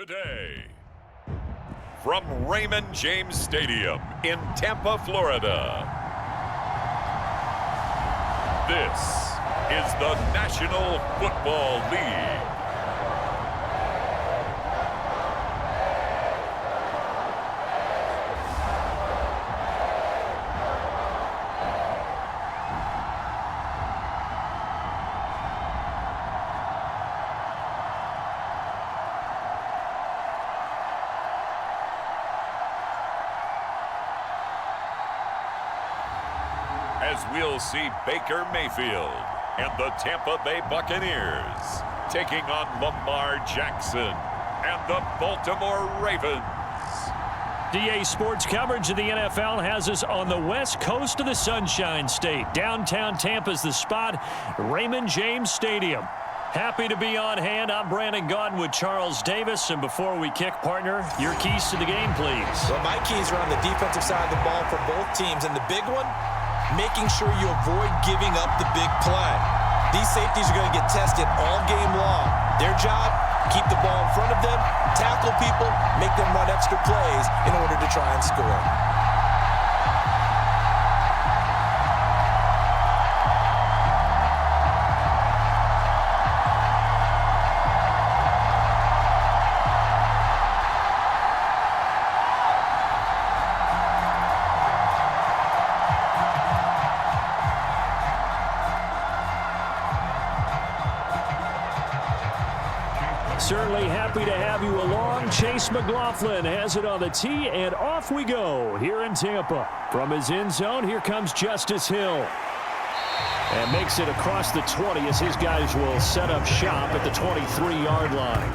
Today, from Raymond James Stadium in Tampa, Florida, this is the National Football League. As we'll see Baker Mayfield and the Tampa Bay Buccaneers taking on Lamar Jackson and the Baltimore Ravens. DA Sports coverage of the NFL has us on the west coast of the Sunshine State. Downtown Tampa's the spot, Raymond James Stadium. Happy to be on hand. I'm Brandon Gaudin with Charles Davis. And before we kick, partner, your keys to the game, please. Well, my keys are on the defensive side of the ball for both teams. And the big one, making sure you avoid giving up the big play. These safeties are going to get tested all game long. Their job, keep the ball in front of them, tackle people, make them run extra plays in order to try and score. Certainly happy to have you along. Chase McLaughlin has it on the tee, and off we go here in Tampa. From his end zone, here comes Justice Hill. And makes it across the 20 as his guys will set up shop at the 23-yard line.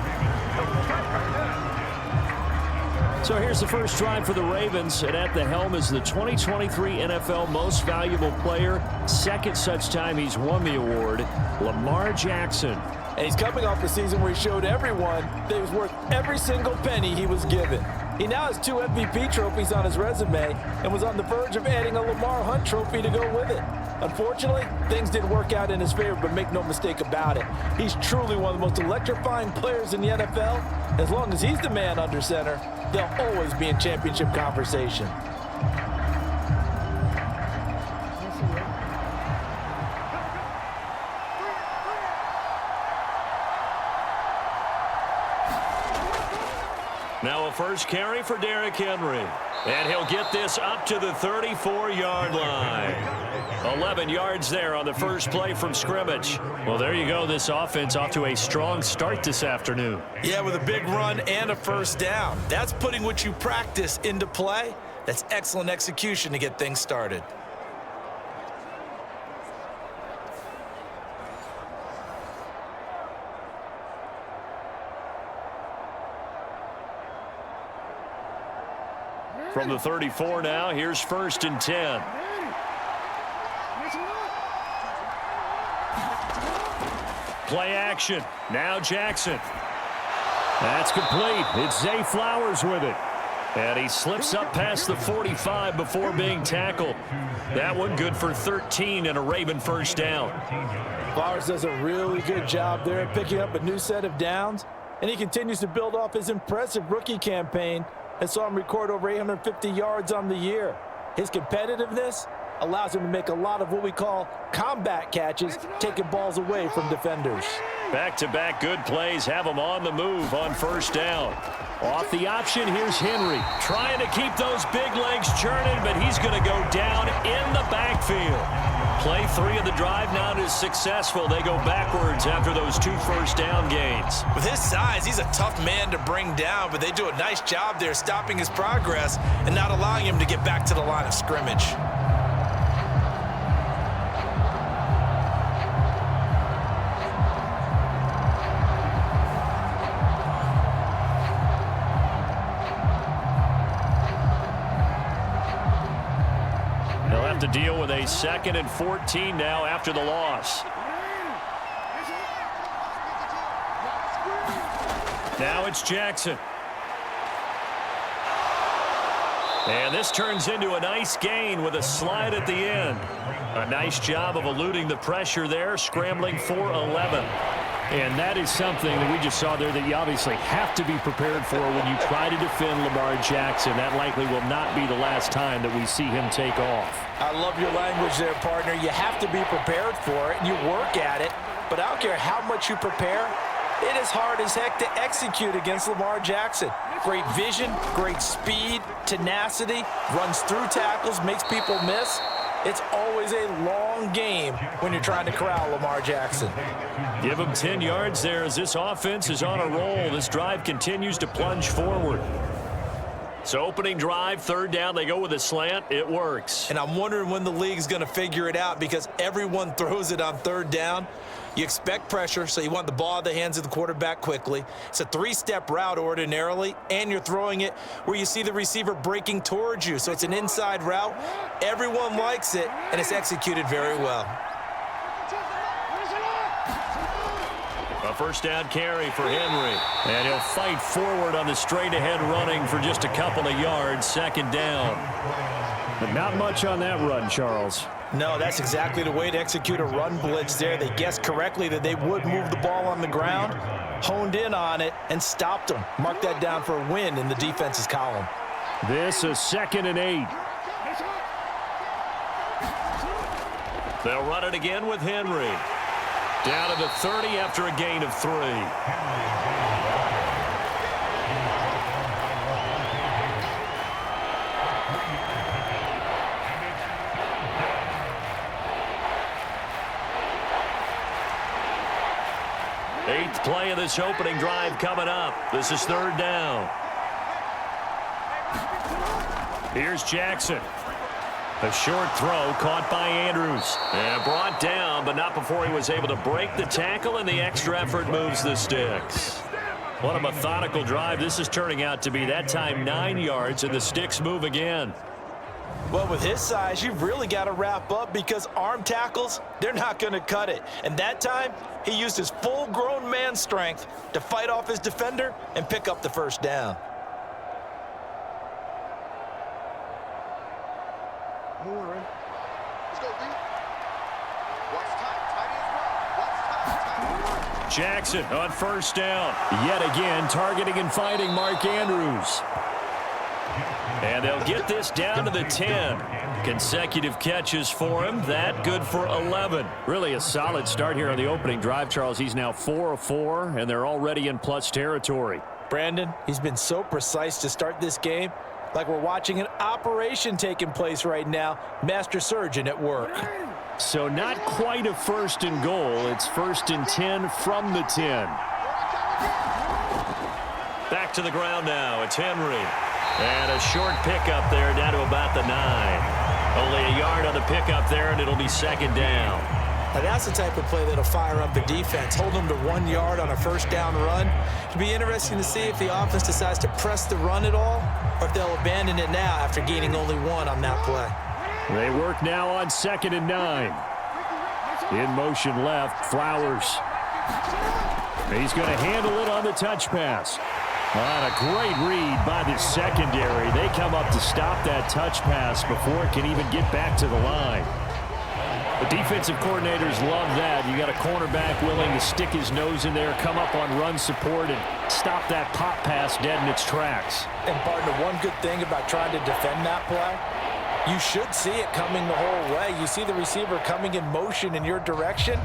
So here's the first drive for the Ravens, and at the helm is the 2023 NFL Most Valuable Player. Second such time he's won the award, Lamar Jackson. And he's coming off a season where he showed everyone that he was worth every single penny he was given. He now has 2 MVP trophies on his resume and was on the verge of adding a Lamar Hunt trophy to go with it. Unfortunately, things didn't work out in his favor, but make no mistake about it. He's truly one of the most electrifying players in the NFL. As long as he's the man under center, they'll always be in championship conversation. Now a first carry for Derrick Henry. And he'll get this up to the 34-yard line. 11 yards there on the first play from scrimmage. Well, there you go. This offense off to a strong start this afternoon. Yeah, with a big run and a first down. That's putting what you practice into play. That's excellent execution to get things started. From the 34 now, here's 1st and 10. Play action. Now Jackson. That's complete. It's Zay Flowers with it. And he slips up past the 45 before being tackled. That one good for 13 and a Raven first down. Flowers does a really good job there picking up a new set of downs, and he continues to build off his impressive rookie campaign and saw him record over 850 yards on the year. His competitiveness allows him to make a lot of what we call combat catches, taking balls away from defenders. Back-to-back good plays have him on the move on first down. Off the option, here's Henry. Trying to keep those big legs churning, but he's going to go down in the backfield. Play 3 of the drive now is successful. They go backwards after those 2 first down gains. With his size, he's a tough man to bring down, but they do a nice job there stopping his progress and not allowing him to get back to the line of scrimmage. To deal with a 2nd and 14 now after the loss. Now it's Jackson. And this turns into a nice gain with a slide at the end. A nice job of eluding the pressure there, scrambling for 11. And that is something that we just saw there that you obviously have to be prepared for when you try to defend Lamar Jackson. That likely will not be the last time that we see him take off. I love your language there, partner. You have to be prepared for it, and you work at it. But I don't care how much you prepare, it is hard as heck to execute against Lamar Jackson. Great vision, great speed, tenacity, runs through tackles, makes people miss. It's always a long game when you're trying to corral Lamar Jackson. Give him 10 yards there as this offense is on a roll. This drive continues to plunge forward. So opening drive, third down, they go with a slant. It works. And I'm wondering when the league's going to figure it out because everyone throws it on third down. You expect pressure, so you want the ball in the hands of the quarterback quickly. It's a three-step route ordinarily, and you're throwing it where you see the receiver breaking towards you. So it's an inside route. Everyone likes it, and it's executed very well. A first down carry for Henry. And he'll fight forward on the straight-ahead running for just a couple of yards. Second down. But not much on that run, Charles. No, that's exactly the way to execute a run blitz there. They guessed correctly that they would move the ball on the ground, honed in on it, and stopped them. Mark that down for a win in the defense's column. This is 2nd and 8. They'll run it again with Henry. Down to the 30 after a gain of 3. Eighth play of this opening drive coming up. This is third down. Here's Jackson. A short throw caught by Andrews. And brought down, but not before he was able to break the tackle, and the extra effort moves the sticks. What a methodical drive this is turning out to be. That time 9 yards, and the sticks move again. Well, with his size, you've really got to wrap up because arm tackles, they're not going to cut it. And that time, he used his full-grown man strength to fight off his defender and pick up the first down. Jackson on first down. Yet again, targeting and fighting Mark Andrews. And they'll get this down to the 10. Consecutive catches for him. That good for 11. Really a solid start here on the opening drive, Charles. He's now 4 of 4, and they're already in plus territory. Brandon, he's been so precise to start this game. Like we're watching an operation taking place right now. Master surgeon at work. So not quite a 1st and goal. It's 1st and 10 from the 10. Back to the ground now. It's Henry. And a short pickup there down to about the 9. Only a yard on the pickup there, and it'll be second down. Now that's the type of play that'll fire up the defense. Hold them to 1 yard on a first down run. It'll be interesting to see if the offense decides to press the run at all or if they'll abandon it now after gaining only 1 on that play. They work now on 2nd and 9. In motion left, Flowers. He's going to handle it on the touch pass. And a great read by the secondary. They come up to stop that touch pass before it can even get back to the line. The defensive coordinators love that. You got a cornerback willing to stick his nose in there, come up on run support, and stop that pop pass dead in its tracks. And partner, one good thing about trying to defend that play, you should see it coming the whole way. You see the receiver coming in motion in your direction.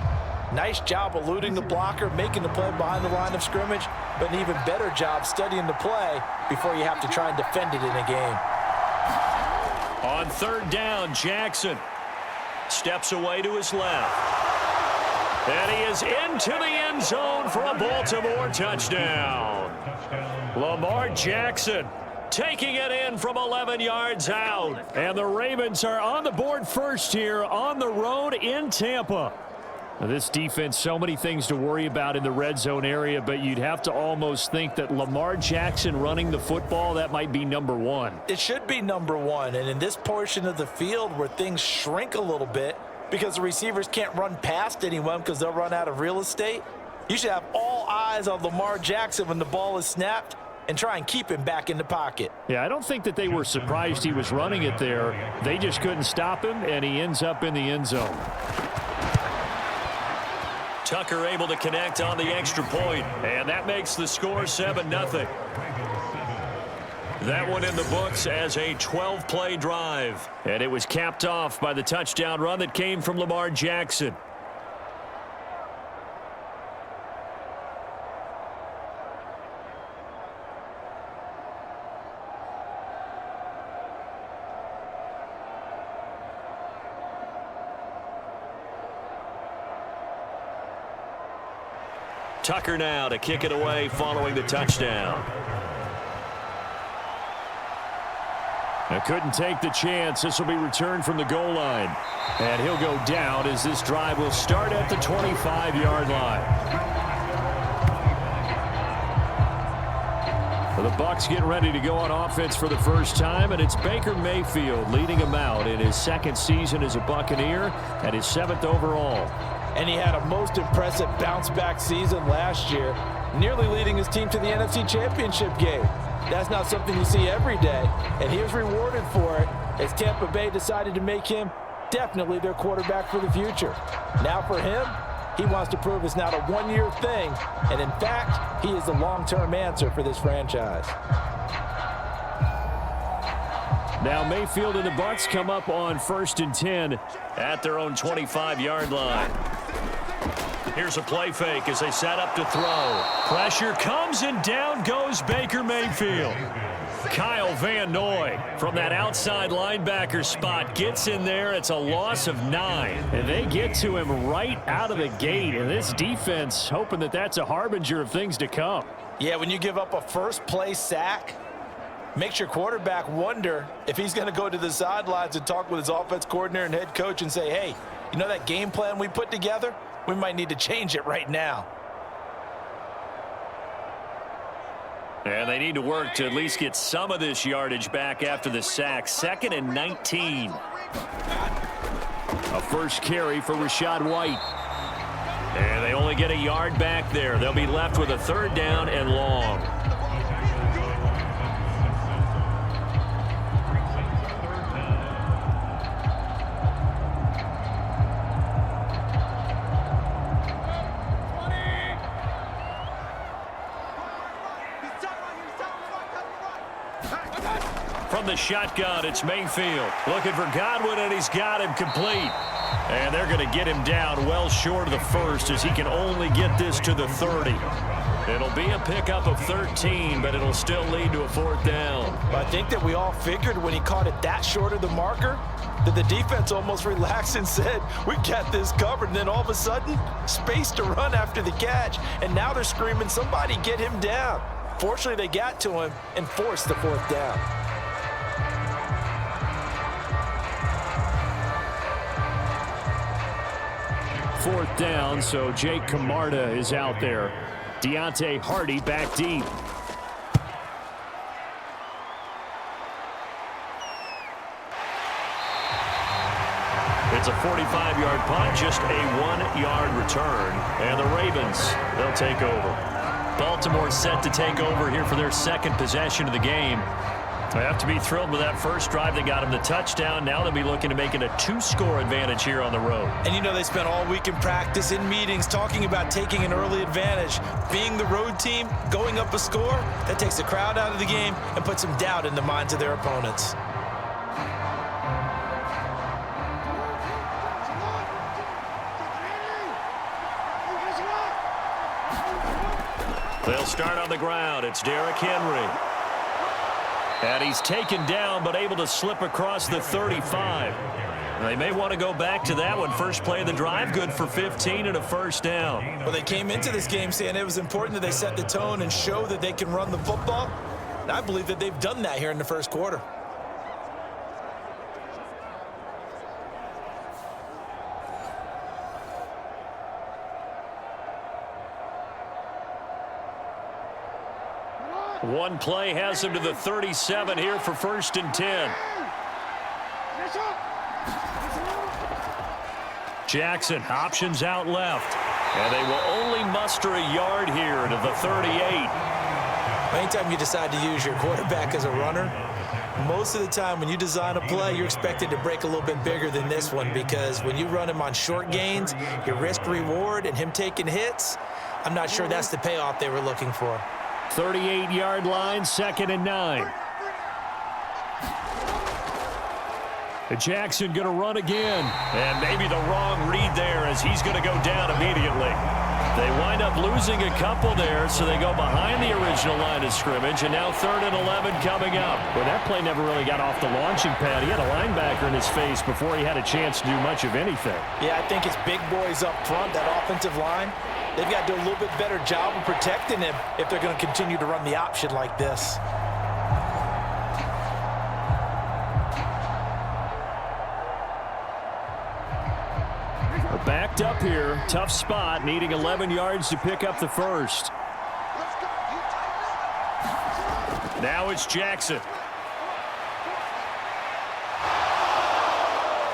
Nice job eluding the blocker, making the play behind the line of scrimmage, but an even better job studying the play before you have to try and defend it in a game. On third down, Jackson steps away to his left. And he is into the end zone for a Baltimore touchdown. Lamar Jackson taking it in from 11 yards out. And the Ravens are on the board first here on the road in Tampa. Now, this defense, so many things to worry about in the red zone area, but you'd have to almost think that Lamar Jackson running the football, that might be number 1. It should be number 1, and in this portion of the field where things shrink a little bit because the receivers can't run past anyone because they'll run out of real estate, you should have all eyes on Lamar Jackson when the ball is snapped and try and keep him back in the pocket. Yeah, I don't think that they were surprised he was running it there. They just couldn't stop him, and he ends up in the end zone. Tucker able to connect on the extra point, and that makes the score 7-0. That one in the books as a 12-play drive, and it was capped off by the touchdown run that came from Lamar Jackson. Tucker now to kick it away following the touchdown. Couldn't take the chance. This will be returned from the goal line. And he'll go down as this drive will start at the 25-yard line. The Bucs getting ready to go on offense for the first time, and it's Baker Mayfield leading him out in his second season as a Buccaneer and his 7th overall. And he had a most impressive bounce-back season last year, nearly leading his team to the NFC Championship game. That's not something you see every day, and he was rewarded for it as Tampa Bay decided to make him definitely their quarterback for the future. Now for him, he wants to prove it's not a one-year thing, and in fact, he is the long-term answer for this franchise. Now Mayfield and the Bucs come up on 1st and 10 at their own 25-yard line. Here's a play fake as they set up to throw. Pressure comes and down goes Baker Mayfield. Kyle Van Noy from that outside linebacker spot gets in there. It's a loss of 9. And they get to him right out of the gate. And this defense hoping that that's a harbinger of things to come. Yeah, when you give up a first-play sack, makes your quarterback wonder if he's going to go to the sidelines and talk with his offense coordinator and head coach and say, hey, you know that game plan we put together? We might need to change it right now. And they need to work to at least get some of this yardage back after the sack. 2nd and 19. A first carry for Rachaad White. And they only get a yard back there. They'll be left with a 3rd down and long. From the shotgun, it's Mayfield. Looking for Godwin, and he's got him complete. And they're going to get him down well short of the 1st as he can only get this to the 30. It'll be a pickup of 13, but it'll still lead to a 4th down. I think that we all figured when he caught it that short of the marker that the defense almost relaxed and said, we got this covered. And then all of a sudden, space to run after the catch. And now they're screaming, somebody get him down. Fortunately, they got to him and forced the 4th down. Fourth down, so Jake Camarda is out there. Deontay Hardy back deep. It's a 45-yard punt, just a 1-yard return. And the Ravens, they'll take over. Baltimore set to take over here for their 2nd possession of the game. They have to be thrilled with that first drive. They got him the touchdown. Now they'll be looking to make it a 2-score advantage here on the road. And you know they spent all week in practice, in meetings, talking about taking an early advantage. Being the road team, going up a score, that takes the crowd out of the game and puts some doubt in the minds of their opponents. They'll start on the ground. It's Derrick Henry. And he's taken down, but able to slip across the 35. They may want to go back to that one. First play of the drive, good for 15 and a 1st down. Well, they came into this game saying it was important that they set the tone and show that they can run the football. And I believe that they've done that here in the first quarter. One play has him to the 37 here for 1st and 10. Jackson options out left. And they will only muster a yard here to the 38. Anytime you decide to use your quarterback as a runner, most of the time when you design a play, you're expected to break a little bit bigger than this one, because when you run him on short gains, your risk-reward and him taking hits, I'm not sure that's the payoff they were looking for. 38-yard line, 2nd and 9. Jackson going to run again. And maybe the wrong read there, as he's going to go down immediately. They wind up losing a couple there, so they go behind the original line of scrimmage, and now 3rd and 11 coming up. Well, that play never really got off the launching pad. He had a linebacker in his face before he had a chance to do much of anything. Yeah, I think it's big boys up front, that offensive line. They've got to do a little bit better job of protecting him if they're going to continue to run the option like this. Backed up here, tough spot, needing 11 yards to pick up the first. Now it's Jackson.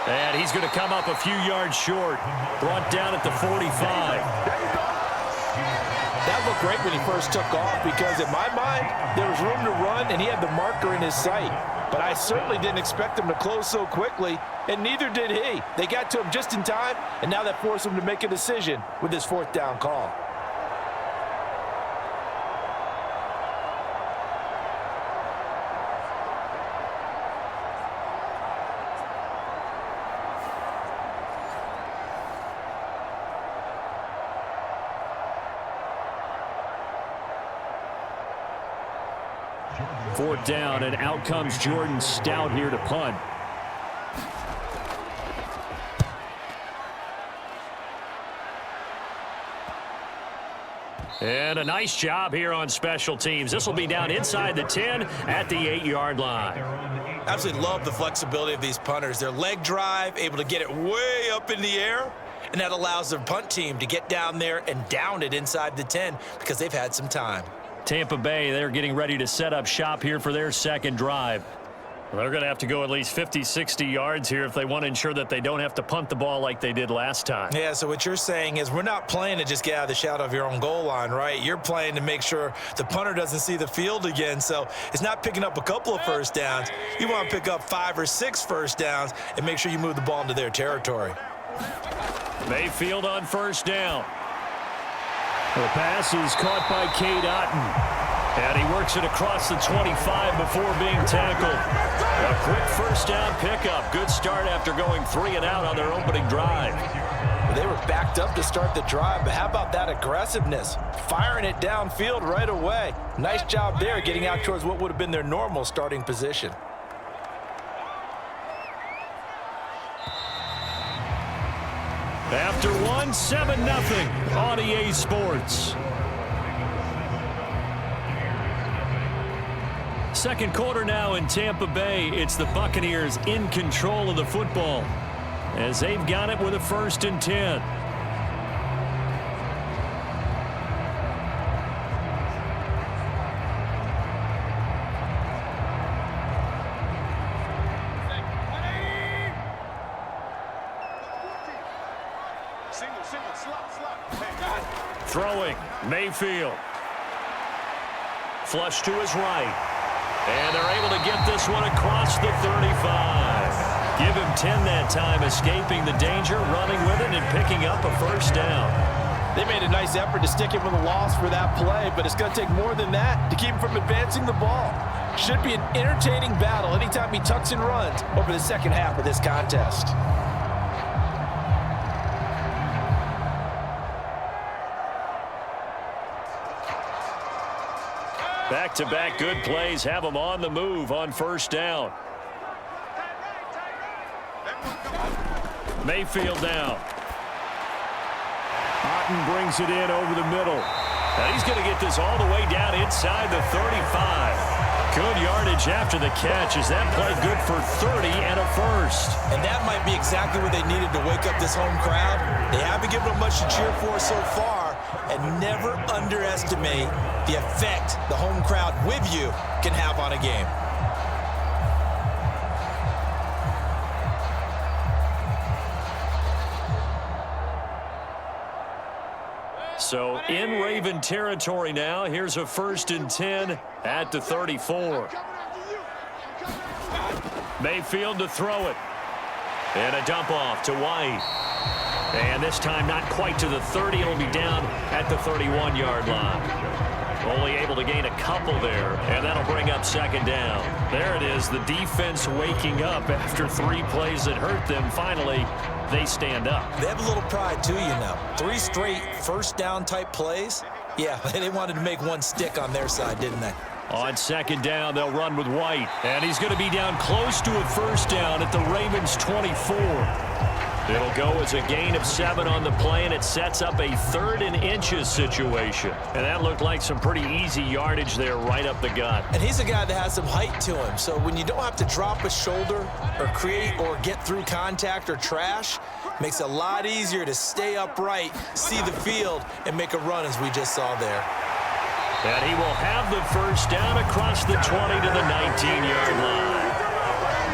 And he's going to come up a few yards short, brought down at the 45. That looked great when he first took off, because in my mind, there was room to run, and he had the marker in his sight. But I certainly didn't expect him to close so quickly, and neither did he. They got to him just in time, and now that forced him to make a decision with his 4th down call. Fourth down, and out comes Jordan Stout here to punt. And a nice job here on special teams. This will be down inside the 10 at the 8-yard line. Absolutely love the flexibility of these punters. Their leg drive, able to get it way up in the air, and that allows their punt team to get down there and down it inside the 10 because they've had some time. Tampa Bay, they're getting ready to set up shop here for their second drive. Well, they're going to have to go at least 50, 60 yards here if they want to ensure that they don't have to punt the ball like they did last time. Yeah, so what you're saying is we're not playing to just get out of the shadow of your own goal line, right? You're playing to make sure the punter doesn't see the field again. So it's not picking up a couple of first downs. You want to pick up 5 or 6 first downs and make sure you move the ball into their territory. Mayfield on first down. The pass is caught by Cade Otton. And he works it across the 25 before being tackled. A quick first down pickup. Good start after going 3 and out on their opening drive. They were backed up to start the drive, but how about that aggressiveness? Firing it downfield right away. Nice job there, getting out towards what would have been their normal starting position. After one, 7-0 on EA Sports. Second quarter now in Tampa Bay. It's the Buccaneers in control of the football as they've got it with a 1st and 10. Throwing, Mayfield. Flush to his right. And they're able to get this one across the 35. Give him 10 that time, escaping the danger, running with it, and picking up a first down. They made a nice effort to stick him with a loss for that play, but it's going to take more than that to keep him from advancing the ball. Should be an entertaining battle anytime he tucks and runs over the second half of this contest. Back-to-back good plays have them on the move on first down. Mayfield now. Otton brings it in over the middle. And he's going to get this all the way down inside the 35. Good yardage after the catch. Is that play good for 30 and a first? And that might be exactly what they needed to wake up this home crowd. They haven't given them much to cheer for so far. And never underestimate the effect the home crowd with you can have on a game. So in Raven territory now. Here's a 1st and 10 at the 34. Mayfield to throw it. And a dump off to White. And this time not quite to the 30. It'll be down at the 31-yard line. Only able to gain a couple there, and that'll bring up 2nd down. There it is, the defense waking up after 3 plays that hurt them. Finally, they stand up. They have a little pride, too, you know. 3 straight first-down type plays. Yeah, they wanted to make one stick on their side, didn't they? On 2nd down, they'll run with White, and he's going to be down close to a 1st down at the Ravens' 24. It'll go as a gain of 7 on the play, and it sets up a 3rd and inches situation. And that looked like some pretty easy yardage there right up the gut. And he's a guy that has some height to him, so when you don't have to drop a shoulder or create or get through contact or trash, makes it a lot easier to stay upright, see the field, and make a run as we just saw there. And he will have the 1st down across the 20 to the 19-yard line.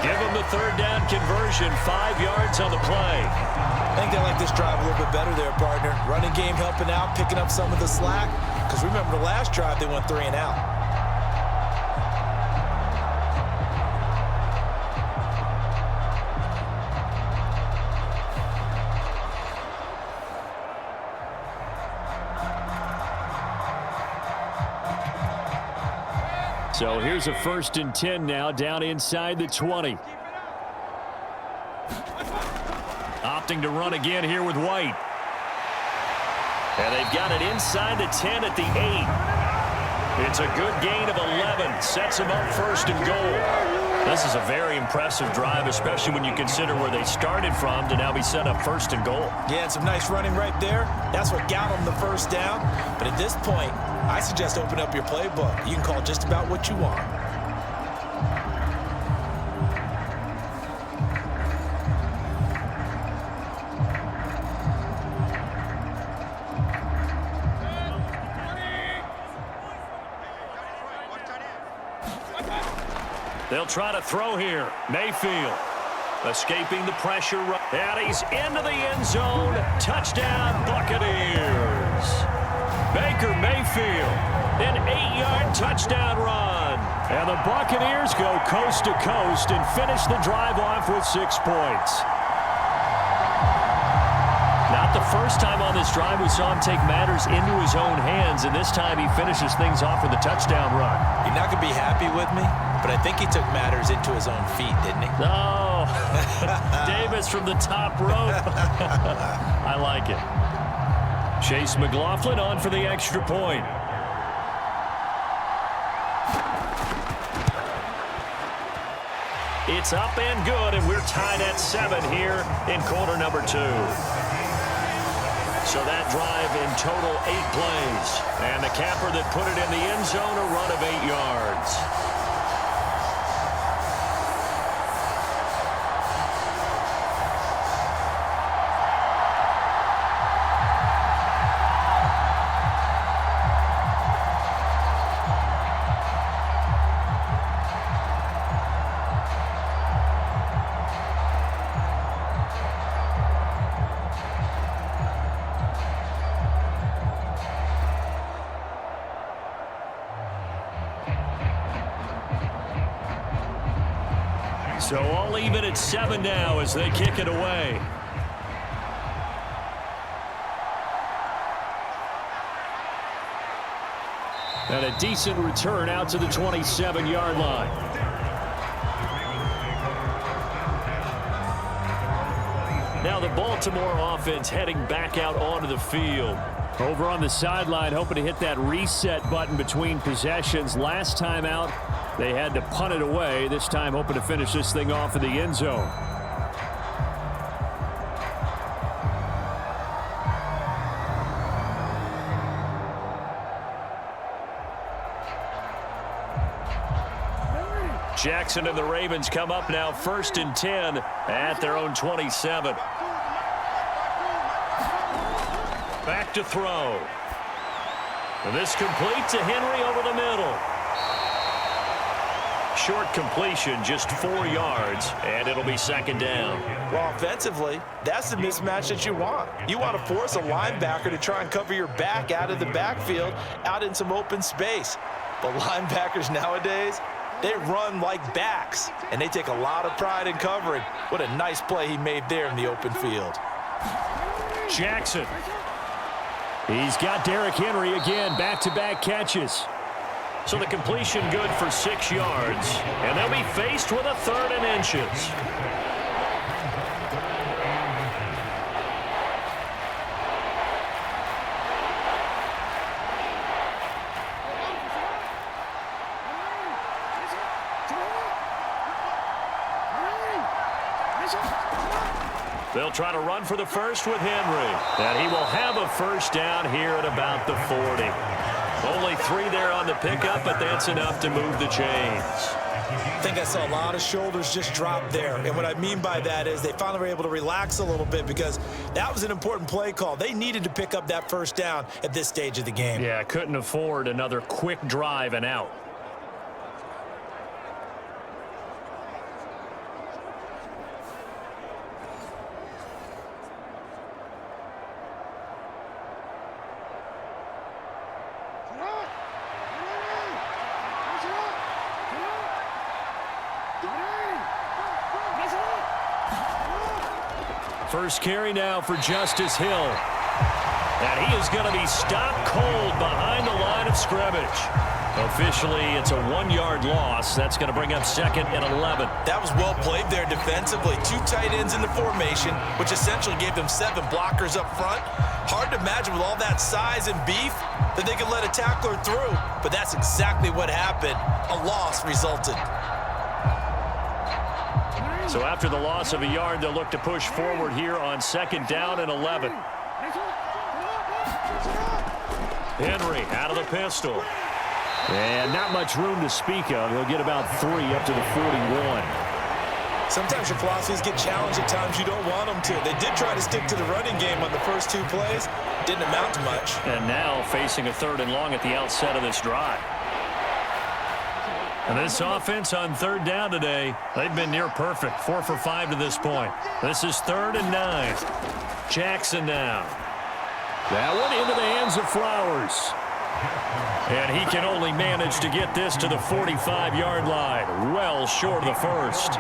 Give him the 3rd down conversion, 5 yards on the play. I think they like this drive a little bit better there, partner. Running game helping out, picking up some of the slack. Because remember the last drive, they went 3 and out. So here's a 1st and 10 now, down inside the 20. Opting to run again here with White. And they've got it inside the 10 at the 8. It's a good gain of 11. Sets them up 1st and goal. This is a very impressive drive, especially when you consider where they started from to now be set up 1st and goal. Yeah, and some nice running right there. That's what got them the 1st down. But at this point, I suggest open up your playbook. You can call just about what you want. They'll try to throw here. Mayfield escaping the pressure. And he's into the end zone. Touchdown, Buccaneers. Baker Mayfield, an 8-yard touchdown run. And the Buccaneers go coast to coast and finish the drive off with 6 points. Not the first time on this drive we saw him take matters into his own hands, and this time he finishes things off with a touchdown run. You're not going to be happy with me, but I think he took matters into his own feet, didn't he? No. Davis from the top rope. I like it. Chase McLaughlin on for the extra point. It's up and good, and we're tied at 7 here in quarter number 2. So that drive in total 8 plays. And the capper that put it in the end zone, a run of 8 yards. So all even at 7 now as they kick it away. And a decent return out to the 27-yard line. Now the Baltimore offense heading back out onto the field. Over on the sideline, hoping to hit that reset button between possessions. Last time out, they had to punt it away. This time hoping to finish this thing off in the end zone. Jackson and the Ravens come up now 1st and 10 at their own 27. Back to throw. And this complete to Henry over the middle. short completion, just 4 yards, and it'll be second down. Well, offensively, that's the mismatch that you want. You want to force a linebacker to try and cover your back out of the backfield, out in some open space. But linebackers nowadays, they run like backs, and they take a lot of pride in covering. What a nice play he made there in the open field. Jackson. He's got Derrick Henry again, back-to-back catches. So the completion good for 6 yards, and they'll be faced with a 3rd and inches. They'll try to run for the first with Henry. And he will have a first down here at about the 40. Only 3 there on the pickup, but that's enough to move the chains. I think I saw a lot of shoulders just drop there. And what I mean by that is they finally were able to relax a little bit because that was an important play call. They needed to pick up that first down at this stage of the game. Yeah, couldn't afford another quick drive and out. First carry now for Justice Hill. And he is going to be stopped cold behind the line of scrimmage. Officially, it's a 1-yard loss. That's going to bring up 2nd and 11. That was well played there defensively. 2 tight ends in the formation, which essentially gave them 7 blockers up front. Hard to imagine with all that size and beef that they could let a tackler through. But that's exactly what happened. A loss resulted. So after the loss of a yard, they'll look to push forward here on 2nd down and 11. Henry out of the pistol. And not much room to speak of. He'll get about 3 up to the 41. Sometimes your philosophies get challenged at times you don't want them to. They did try to stick to the running game on the first 2 plays. Didn't amount to much. And now facing a 3rd and long at the outset of this drive. And this offense on 3rd down today, they've been near perfect. 4 for 5 to this point. This is 3rd and 9. Jackson now. That one into the hands of Flowers. And he can only manage to get this to the 45-yard line. Well short of the first.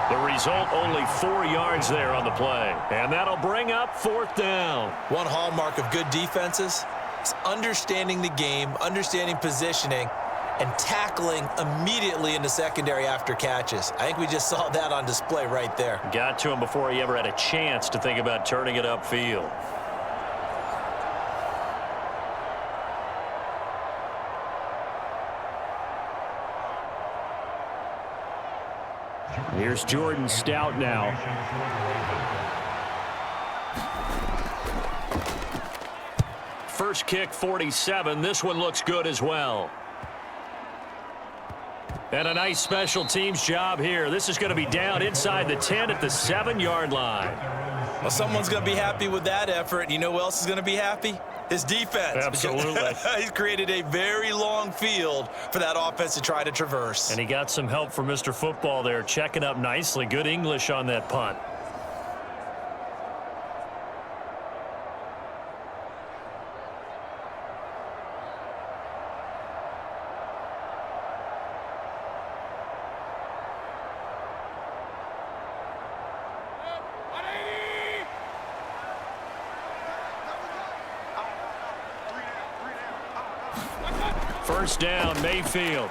The result, only 4 yards there on the play. And that'll bring up 4th down. One hallmark of good defenses is understanding the game, understanding positioning, and tackling immediately in the secondary after catches. I think we just saw that on display right there. Got to him before he ever had a chance to think about turning it upfield. Here's Jordan Stout now. First kick, 47. This one looks good as well. And a nice special teams job here. This is going to be down inside the 10 at the 7-yard line. Well, someone's going to be happy with that effort. You know who else is going to be happy? His defense. Absolutely. He's created a very long field for that offense to try to traverse. And he got some help from Mr. Football there, checking up nicely. Good English on that punt. First down, Mayfield.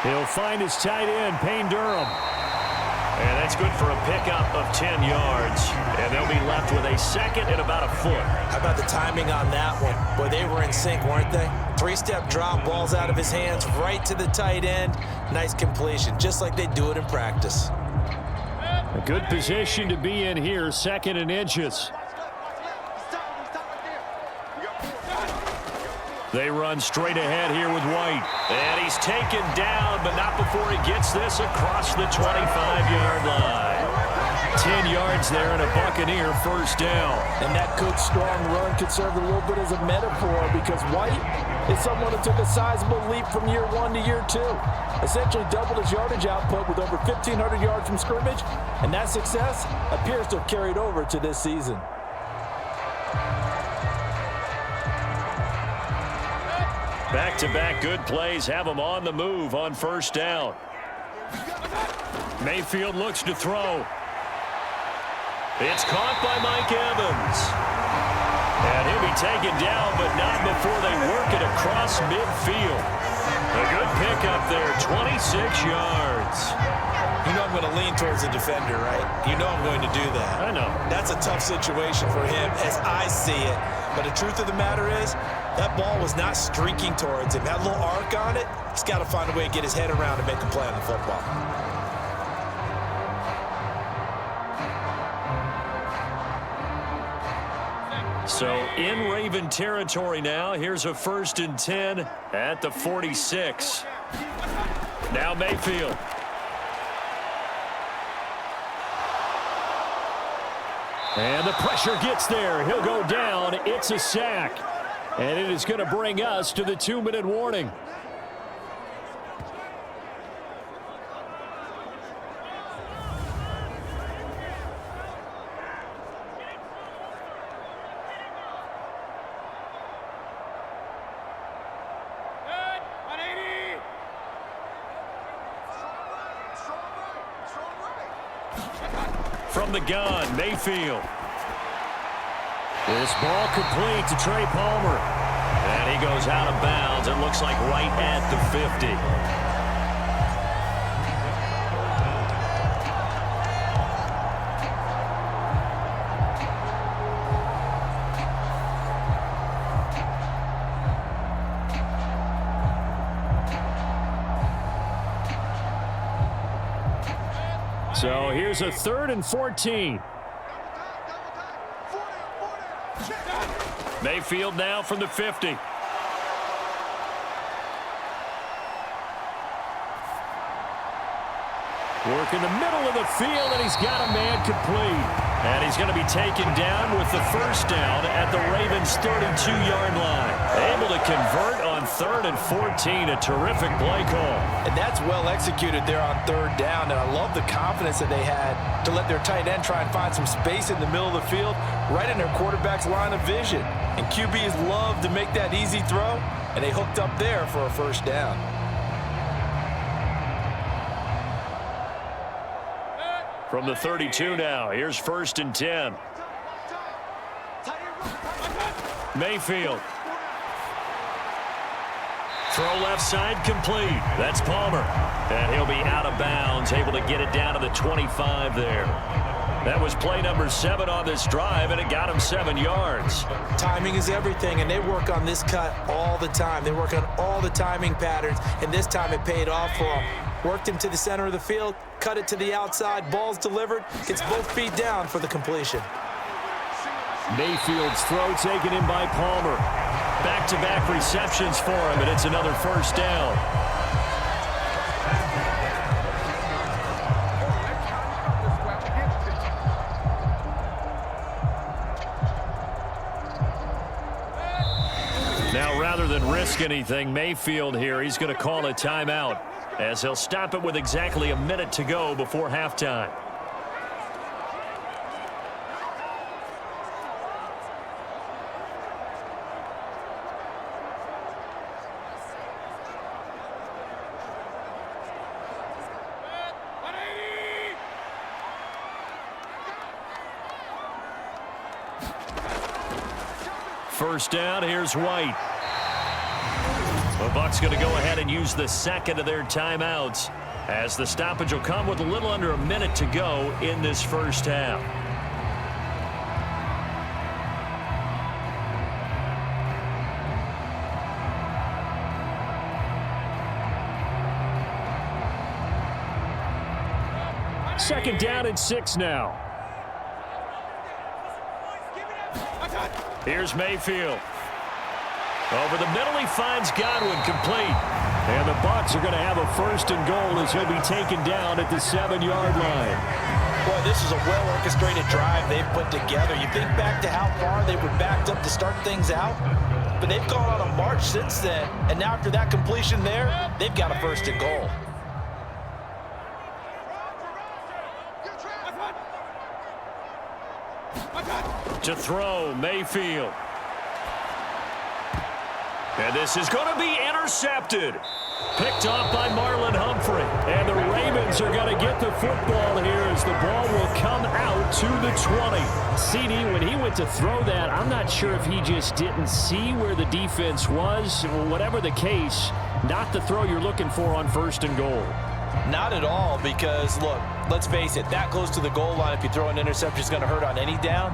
He'll find his tight end, Payne Durham. And that's good for a pickup of 10 yards. And they'll be left with a 2nd and about a foot. How about the timing on that one? Boy, they were in sync, weren't they? 3-step drop, balls out of his hands, right to the tight end. Nice completion, just like they do it in practice. A good position to be in here, 2nd and inches. They run straight ahead here with White. And he's taken down, but not before he gets this across the 25-yard line. 10 yards there and a Buccaneer first down. And that good, strong run could serve a little bit as a metaphor because White is someone who took a sizable leap from year 1 to year 2. Essentially doubled his yardage output with over 1,500 yards from scrimmage, and that success appears to have carried over to this season. Back-to-back good plays have him on the move on first down. Mayfield looks to throw. It's caught by Mike Evans. And he'll be taken down, but not before they work it across midfield. A good pickup there, 26 yards. You know I'm going to lean towards the defender, right? You know I'm going to do that. I know. That's a tough situation for him as I see it. But the truth of the matter is, that ball was not streaking towards him. That little arc on it, he's got to find a way to get his head around and make a play on the football. So in Raven territory now. Here's a 1st and 10 at the 46. Now Mayfield. And the pressure gets there. He'll go down. It's a sack. And it is going to bring us to the 2-minute warning. From the gun, Mayfield. This ball complete to Trey Palmer. And he goes out of bounds. It looks like right at the 50. So here's a 3rd and 14. Mayfield now from the 50. Work in the middle of the field, and he's got a man complete. And he's going to be taken down with the first down at the Ravens' 32-yard line. Able to convert on 3rd and 14. A terrific play call. And that's well executed there on 3rd down. And I love the confidence that they had to let their tight end try and find some space in the middle of the field, right in their quarterback's line of vision. And QBs love to make that easy throw, and they hooked up there for a first down. From the 32 now, here's 1st and 10. Mayfield. Throw left side complete. That's Palmer. And he'll be out of bounds, able to get it down to the 25 there. That was play number 7 on this drive, and it got him 7 yards. Timing is everything, and they work on this cut all the time. They work on all the timing patterns, and this time it paid off for them. Worked him to the center of the field, cut it to the outside, ball's delivered, gets both feet down for the completion. Mayfield's throw taken in by Palmer. Back-to-back receptions for him, and it's another first down. Now, rather than risk anything, Mayfield here, he's going to call a timeout, as he'll stop it with exactly a minute to go before halftime. First down, here's White. The Bucs going to go ahead and use the second of their timeouts, as the stoppage will come with a little under a minute to go in this first half. Second down and 6 now. Here's Mayfield. Over the middle, he finds Godwin complete. And the Bucs are going to have a 1st and goal as he'll be taken down at the 7-yard line. Boy, this is a well-orchestrated drive they've put together. You think back to how far they were backed up to start things out, but they've gone on a march since then, and now after that completion there, they've got a first and goal. To throw, Mayfield. And this is going to be intercepted. Picked off by Marlon Humphrey. And the Ravens are going to get the football here as the ball will come out to the 20. CD, when he went to throw that, I'm not sure if he just didn't see where the defense was. Whatever the case, not the throw you're looking for on first and goal. Not at all, because, look, let's face it, that close to the goal line, if you throw an interception, is going to hurt on any down.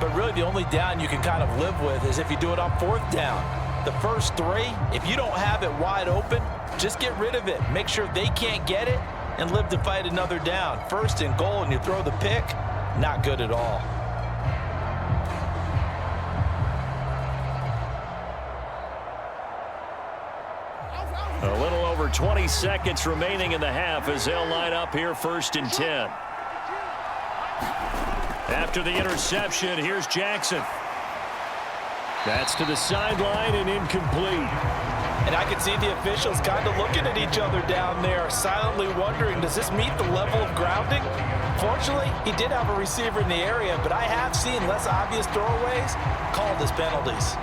But really, the only down you can kind of live with is if you do it on fourth down. The first three, if you don't have it wide open, just get rid of it. Make sure they can't get it and live to fight another down. First and goal, and you throw the pick, not good at all. A little over 20 seconds remaining in the half as they'll line up here first and 10. After the interception, here's Jackson. That's to the sideline and incomplete. And I can see the officials kind of looking at each other down there, silently wondering, does this meet the level of grounding? Fortunately, he did have a receiver in the area, but I have seen less obvious throwaways called as penalties.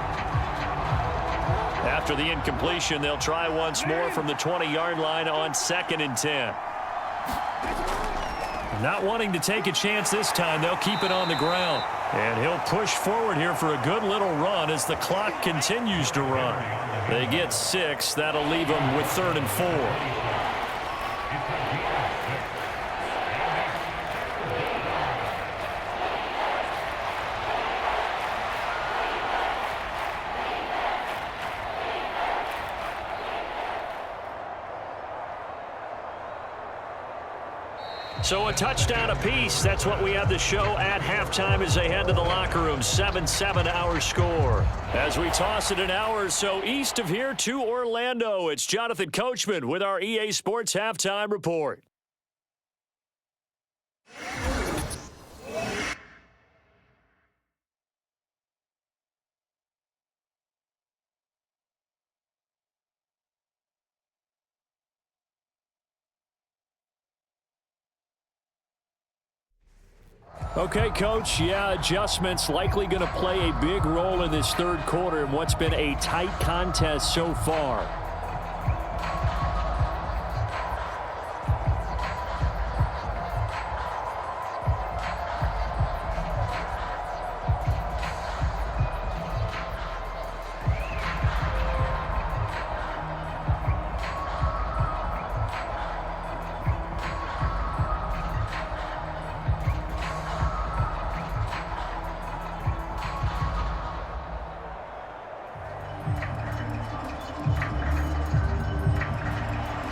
After the incompletion, they'll try once more from the 20-yard line on second and 10. Not wanting to take a chance this time, they'll keep it on the ground. And he'll push forward here for a good little run as the clock continues to run. They get 6. That'll leave them with 3rd and 4. So a touchdown apiece. That's what we have the show at halftime as they head to the locker room. 7-7 our score. As we toss it an hour or so east of here to Orlando, it's Jonathan Coachman with our EA Sports Halftime Report. Okay, Coach, adjustments likely going to play a big role in this third quarter in what's been a tight contest so far.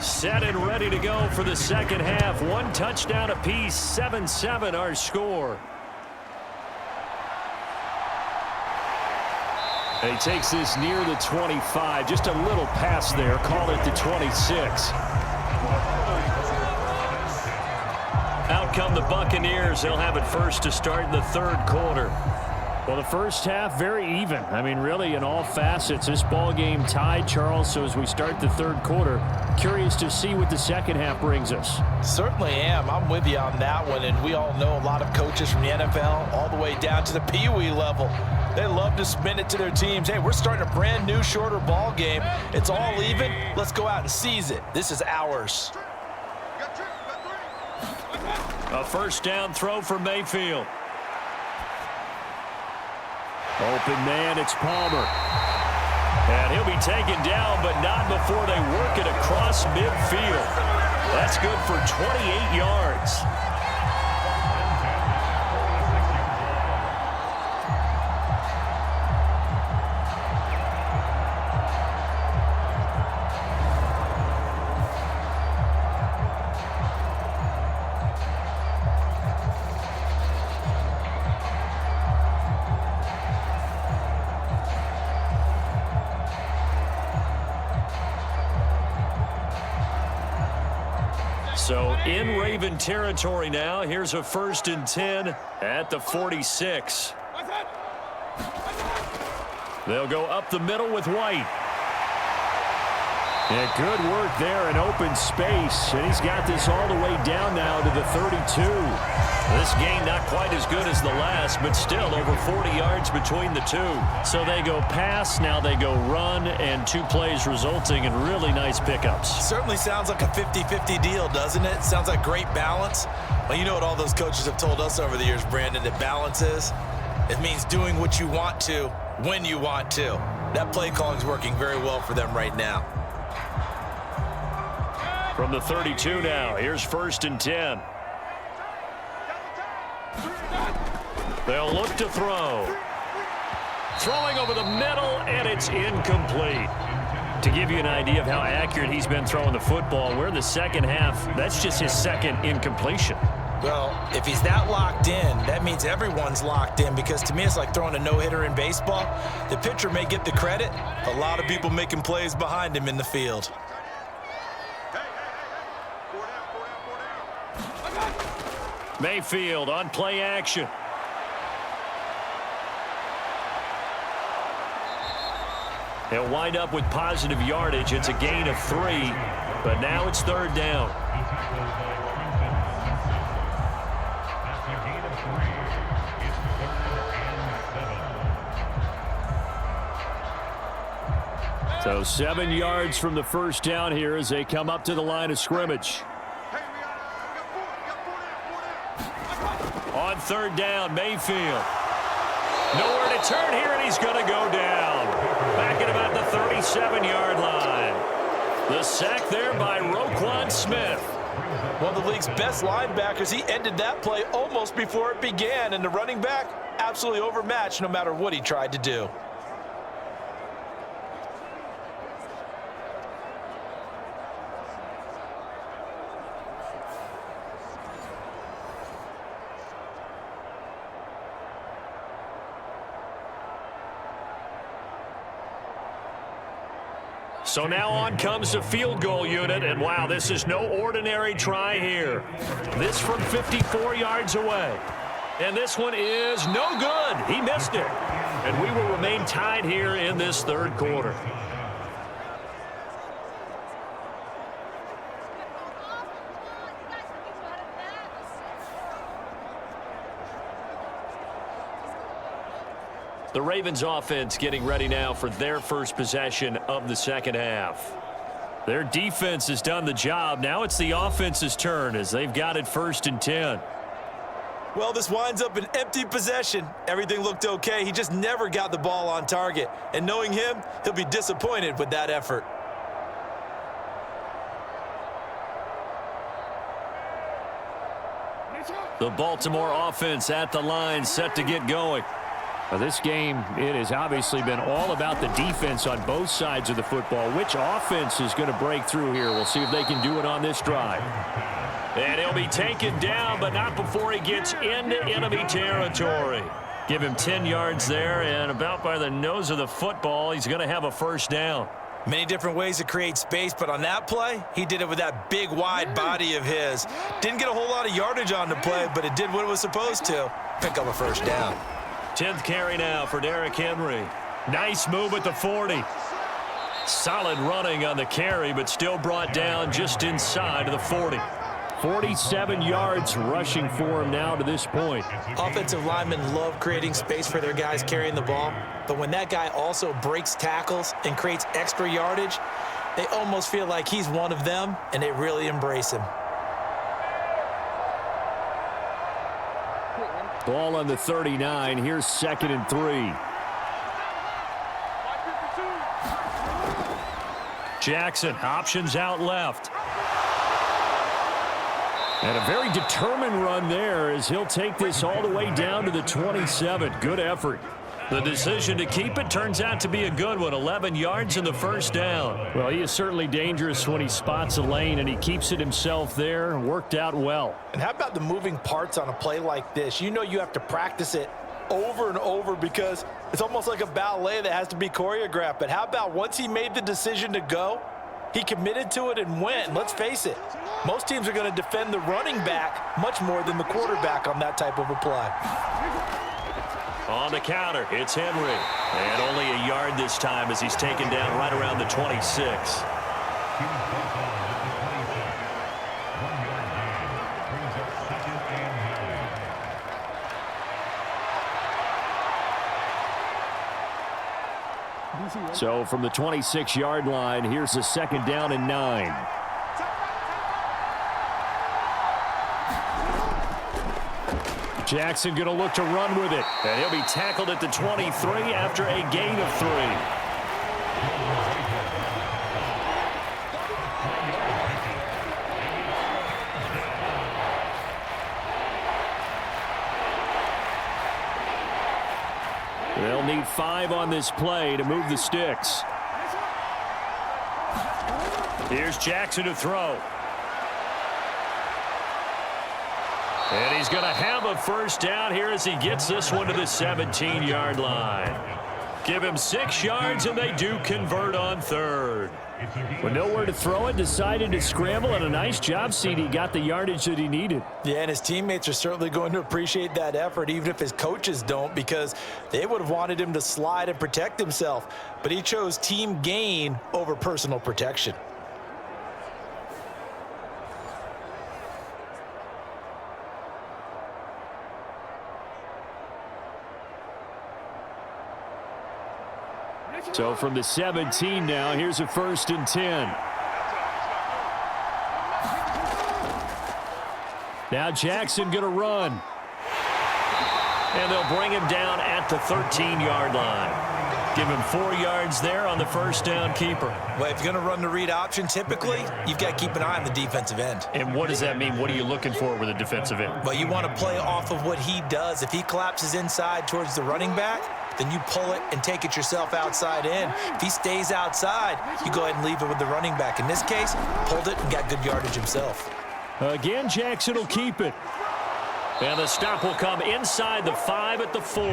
Set and ready to go for the second half. One touchdown apiece, 7-7 our score. He takes this near the 25. Just a little pass there. Call it the 26. Out come the Buccaneers. They'll have it first to start in the third quarter. Well, the first half, very even. I mean, really, in all facets, this ball game tied, Charles. So as we start the third quarter, curious to see what the second half brings us. Certainly am. I'm with you on that one. And we all know a lot of coaches from the NFL all the way down to the Pee-wee level. They love to spin it to their teams. Hey, we're starting a brand new, shorter ball game. It's all even. Let's go out and seize it. This is ours. A first down throw for Mayfield. Open man, it's Palmer. And he'll be taken down, but not before they work it across midfield. That's good for 28 yards. So in Raven territory now. Here's a 1st and 10 at the 46. They'll go up the middle with White. Yeah, good work there in open space. And he's got this all the way down now to the 32. This game not quite as good as the last, but still over 40 yards between the two. So they go pass, now they go run, and 2 plays resulting in really nice pickups. Certainly sounds like a 50-50 deal, doesn't it? Sounds like great balance. Well, you know what all those coaches have told us over the years, Brandon, that balance is? It means doing what you want to when you want to. That play calling is working very well for them right now. From the 32 now, here's 1st and 10. They'll look to throw. Throwing over the middle, and it's incomplete. To give you an idea of how accurate he's been throwing the football, we're in the second half. That's just his 2nd incompletion. Well, if he's that locked in, that means everyone's locked in, because to me it's like throwing a no-hitter in baseball. The pitcher may get the credit. A lot of people making plays behind him in the field. Mayfield on play action. He'll wind up with positive yardage. It's a gain of 3, but now it's 3rd down. So 7 yards from the 1st down here as they come up to the line of scrimmage. On 3rd down, Mayfield. Nowhere to turn here, and he's going to go down. Back at about the 37-yard line. The sack there by Roquan Smith. One of the league's best linebackers. He ended that play almost before it began, and the running back absolutely overmatched no matter what he tried to do. So now on comes the field goal unit, and wow, this is no ordinary try here. This from 54 yards away. And this one is no good. He missed it. And we will remain tied here in this 3rd quarter. The Ravens offense getting ready now for their first possession of the 2nd half. Their defense has done the job. Now it's the offense's turn as they've got it 1st and 10. Well, this winds up an empty possession. Everything looked okay. He just never got the ball on target. And knowing him, he'll be disappointed with that effort. The Baltimore offense at the line, set to get going. Well, this game, it has obviously been all about the defense on both sides of the football. Which offense is going to break through here? We'll see if they can do it on this drive. And he'll be taken down, but not before he gets into enemy territory. Give him 10 yards there, and about by the nose of the football, he's going to have a 1st down. Many different ways to create space, but on that play, he did it with that big, wide body of his. Didn't get a whole lot of yardage on the play, but it did what it was supposed to. Pick up a 1st down. 10th carry now for Derrick Henry. Nice move at the 40. Solid running on the carry, but still brought down just inside of the 40. 47 yards rushing for him now to this point. Offensive linemen love creating space for their guys carrying the ball, but when that guy also breaks tackles and creates extra yardage, they almost feel like he's one of them, and they really embrace him. Ball on the 39. Here's 2nd and 3. Jackson, options out left. And a very determined run there as he'll take this all the way down to the 27. Good effort. The decision to keep it turns out to be a good one. 11 yards in the 1st down. Well, he is certainly dangerous when he spots a lane, and he keeps it himself there. Worked out well. And how about the moving parts on a play like this? You know you have to practice it over and over because it's almost like a ballet that has to be choreographed. But how about once he made the decision to go, He committed to it and went. And let's face it, most teams are going to defend the running back much more than the quarterback on that type of a play. On the counter, it's Henry. And only a yard this time as he's taken down right around the 26. So from the 26-yard line, here's a 2nd down and 9. Jackson going to look to run with it. And he'll be tackled at the 23 after a gain of 3. They'll need 5 on this play to move the sticks. Here's Jackson to throw. And he's going to have a 1st down here as he gets this one to the 17-yard line. Give him 6 yards, and they do convert on 3rd. With nowhere to throw it, decided to scramble, and a nice job, CD. Got the yardage that he needed. Yeah, and his teammates are certainly going to appreciate that effort, even if his coaches don't, because they would have wanted him to slide and protect himself. But he chose team gain over personal protection. So from the 17 now, here's a 1st and 10. Now Jackson going to run. And they'll bring him down at the 13-yard line. Give him 4 yards there on the 1st down keeper. Well, if you're going to run the read option, typically, you've got to keep an eye on the defensive end. And what does that mean? What are you looking for with a defensive end? Well, you want to play off of what he does. If he collapses inside towards the running back, then you pull it and take it yourself outside in. If he stays outside, you go ahead and leave it with the running back. In this case, pulled it and got good yardage himself. Again, Jackson will keep it. And the stop will come inside the 5 at the 4.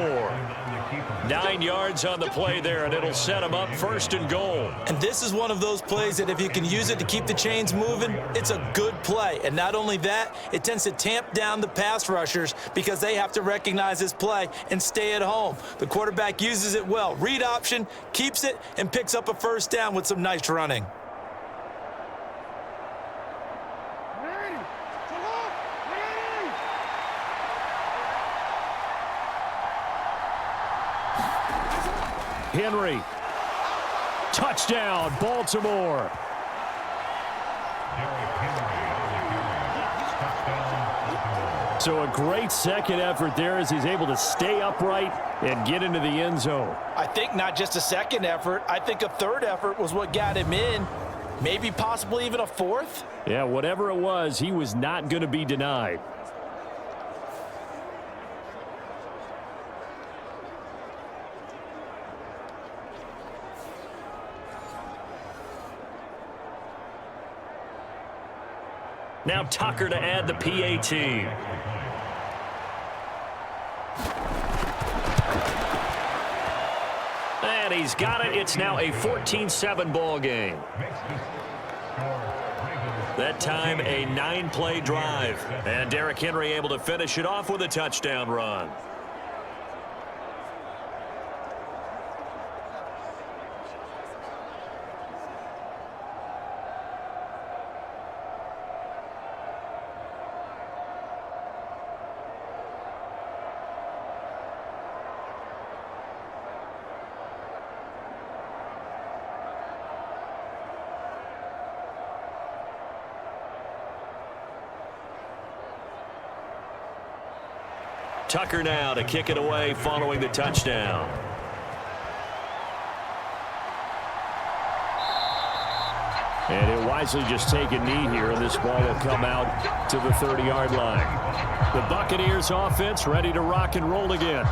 9 yards on the play there, and it'll set him up 1st and goal. And this is one of those plays that if you can use it to keep the chains moving, it's a good play. And not only that, it tends to tamp down the pass rushers because they have to recognize this play and stay at home. The quarterback uses it well. Read option, keeps it, and picks up a 1st down with some nice running. Henry. Touchdown, Baltimore. So a great second effort there as he's able to stay upright and get into the end zone. I think not just a second effort. I think a 3rd effort was what got him in. Maybe possibly even a 4th. Yeah, whatever it was, he was not going to be denied. Now Tucker to add the PAT. And he's got it. It's now a 14-7 ball game. That time a 9-play drive. And Derrick Henry able to finish it off with a touchdown run. Tucker now to kick it away following the touchdown. And he'll wisely just take a knee here, and this ball will come out to the 30-yard line. The Buccaneers offense ready to rock and roll again.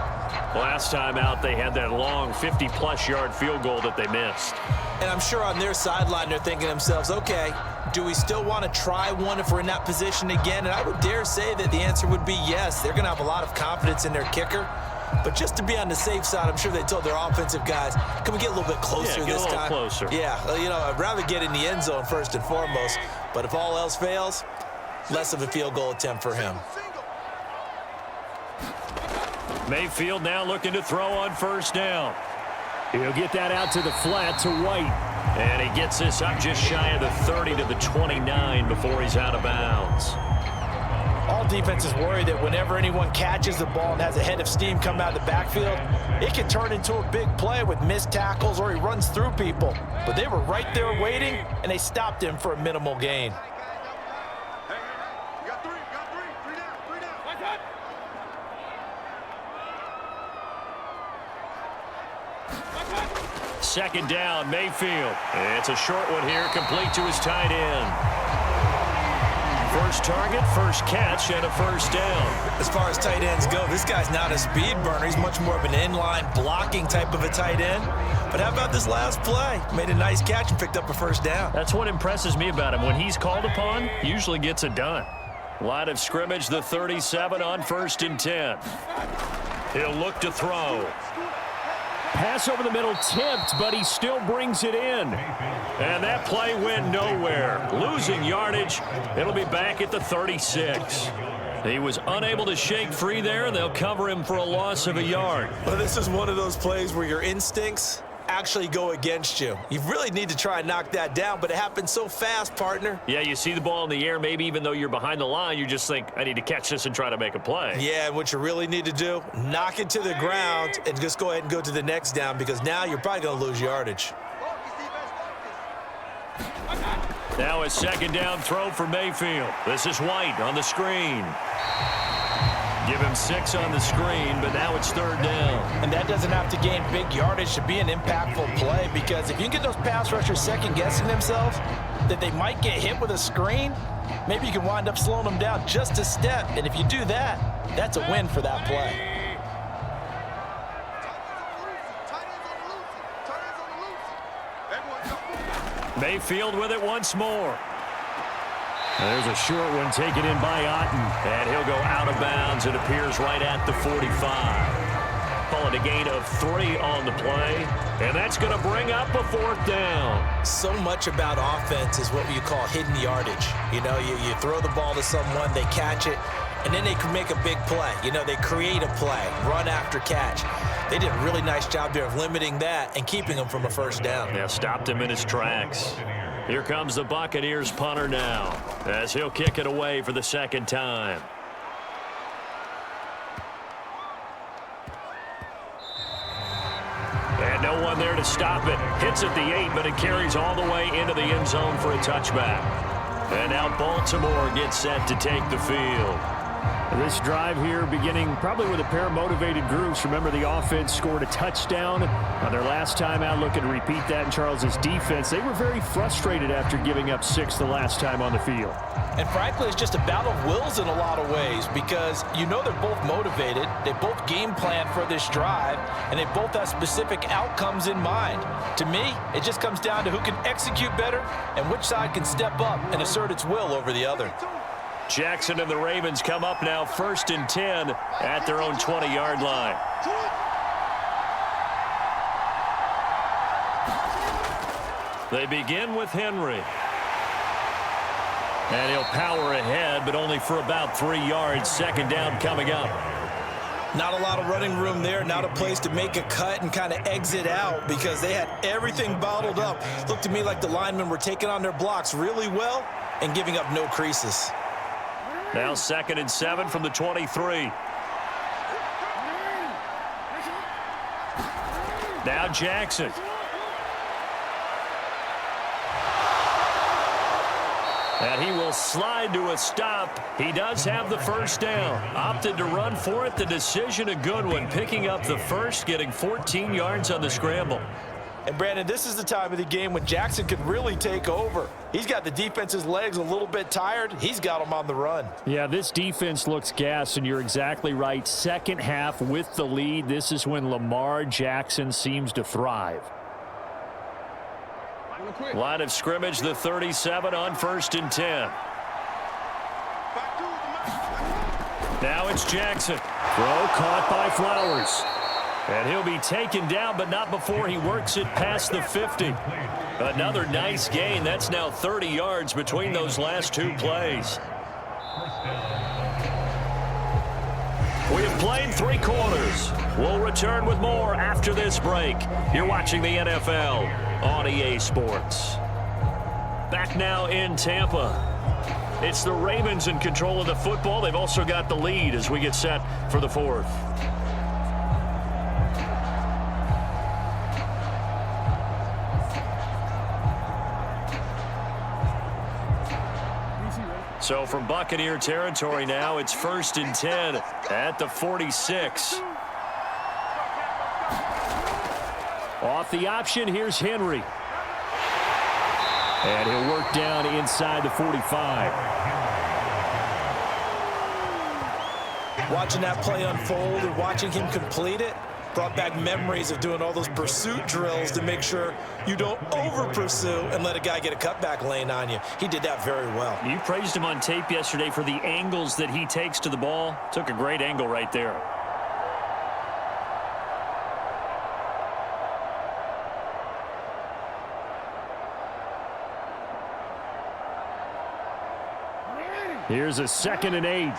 Last time out, they had that long 50-plus yard field goal that they missed. And I'm sure on their sideline they're thinking to themselves, okay, do we still want to try one if we're in that position again? And I would dare say that the answer would be yes. They're going to have a lot of confidence in their kicker. But just to be on the safe side, I'm sure they told their offensive guys, can we get a little bit closer this time? Get a little closer. Yeah, you know, I'd rather get in the end zone first and foremost. But if all else fails, less of a field goal attempt for him. Mayfield now looking to throw on first down. He'll get that out to the flat to White. And he gets this up just shy of the 30 to the 29 before he's out of bounds. All defenses worry that whenever anyone catches the ball and has a head of steam come out of the backfield, it can turn into a big play with missed tackles or he runs through people. But they were right there waiting, and they stopped him for a minimal gain. Second down, Mayfield. It's a short one here, complete to his tight end. First target, first catch, and a first down. As far as tight ends go, this guy's not a speed burner. He's much more of an inline blocking type of a tight end. But how about this last play? Made a nice catch and picked up a first down. That's what impresses me about him. When he's called upon, usually gets it done. Line of scrimmage, the 37 on 1st and 10. He'll look to throw. Pass over the middle tipped, but he still brings it in. And that play went nowhere. Losing yardage. It'll be back at the 36. He was unable to shake free there. They'll cover him for a loss of a yard. Well, this is one of those plays where your instincts actually go against you. You really need to try and knock that down, but it happened so fast, partner. Yeah, you see the ball in the air, maybe even though you're behind the line, you just think, I need to catch this and try to make a play. Yeah, and what you really need to do, knock it to the ground and just go ahead and go to the next down because now you're probably going to lose yardage. Now a second down throw for Mayfield. This is White on the screen. Give him 6 on the screen, but now it's 3rd down. And that doesn't have to gain big yardage to be an impactful play because if you can get those pass rushers second-guessing themselves that they might get hit with a screen, maybe you can wind up slowing them down just a step. And if you do that, that's a win for that play. Mayfield with it once more. There's a short one taken in by Otten. And he'll go out of bounds. It appears right at the 45. Call it a gain of 3 on the play. And that's going to bring up a 4th down. So much about offense is what you call hidden yardage. You know, you throw the ball to someone, they catch it, and then they can make a big play. You know, they create a play, run after catch. They did a really nice job there of limiting that and keeping him from a first down. Yeah, stopped him in his tracks. Here comes the Buccaneers punter now as he'll kick it away for the 2nd time. And no one there to stop it. Hits at the 8, but it carries all the way into the end zone for a touchback. And now Baltimore gets set to take the field. This drive here beginning probably with a pair of motivated groups. Remember, the offense scored a touchdown on their last time out. Looking to repeat that in Charles's defense. They were very frustrated after giving up 6 the last time on the field. And frankly, it's just a battle of wills in a lot of ways because you know they're both motivated. They both game plan for this drive, and they both have specific outcomes in mind. To me, it just comes down to who can execute better and which side can step up and assert its will over the other. Jackson and the Ravens come up now 1st and 10 at their own 20-yard line. They begin with Henry. And he'll power ahead, but only for about 3 yards. 2nd down coming up. Not a lot of running room there, not a place to make a cut and kind of exit out because they had everything bottled up. Looked to me like the linemen were taking on their blocks really well and giving up no creases. Now 2nd and 7 from the 23. Now Jackson. And he will slide to a stop. He does have the first down. Opted to run for it. The decision a good one. Picking up the first, getting 14 yards on the scramble. And, Brandon, this is the time of the game when Jackson could really take over. He's got the defense's legs a little bit tired. He's got them on the run. Yeah, this defense looks gassed, and you're exactly right. 2nd half with the lead. This is when Lamar Jackson seems to thrive. Line of scrimmage, the 37 on 1st and 10. Now it's Jackson. Throw caught by Flowers. And he'll be taken down, but not before he works it past the 50. Another nice gain. That's now 30 yards between those last two plays. We have played 3 quarters. We'll return with more after this break. You're watching the NFL on EA Sports. Back now in Tampa. It's the Ravens in control of the football. They've also got the lead as we get set for the 4th. So from Buccaneer territory now, it's 1st and 10 at the 46. Off the option, here's Henry. And he'll work down inside the 45. Watching that play unfold and watching him complete it brought back memories of doing all those pursuit drills to make sure you don't over-pursue and let a guy get a cutback lane on you. He did that very well. You praised him on tape yesterday for the angles that he takes to the ball. Took a great angle right there. Here's a 2nd and 8.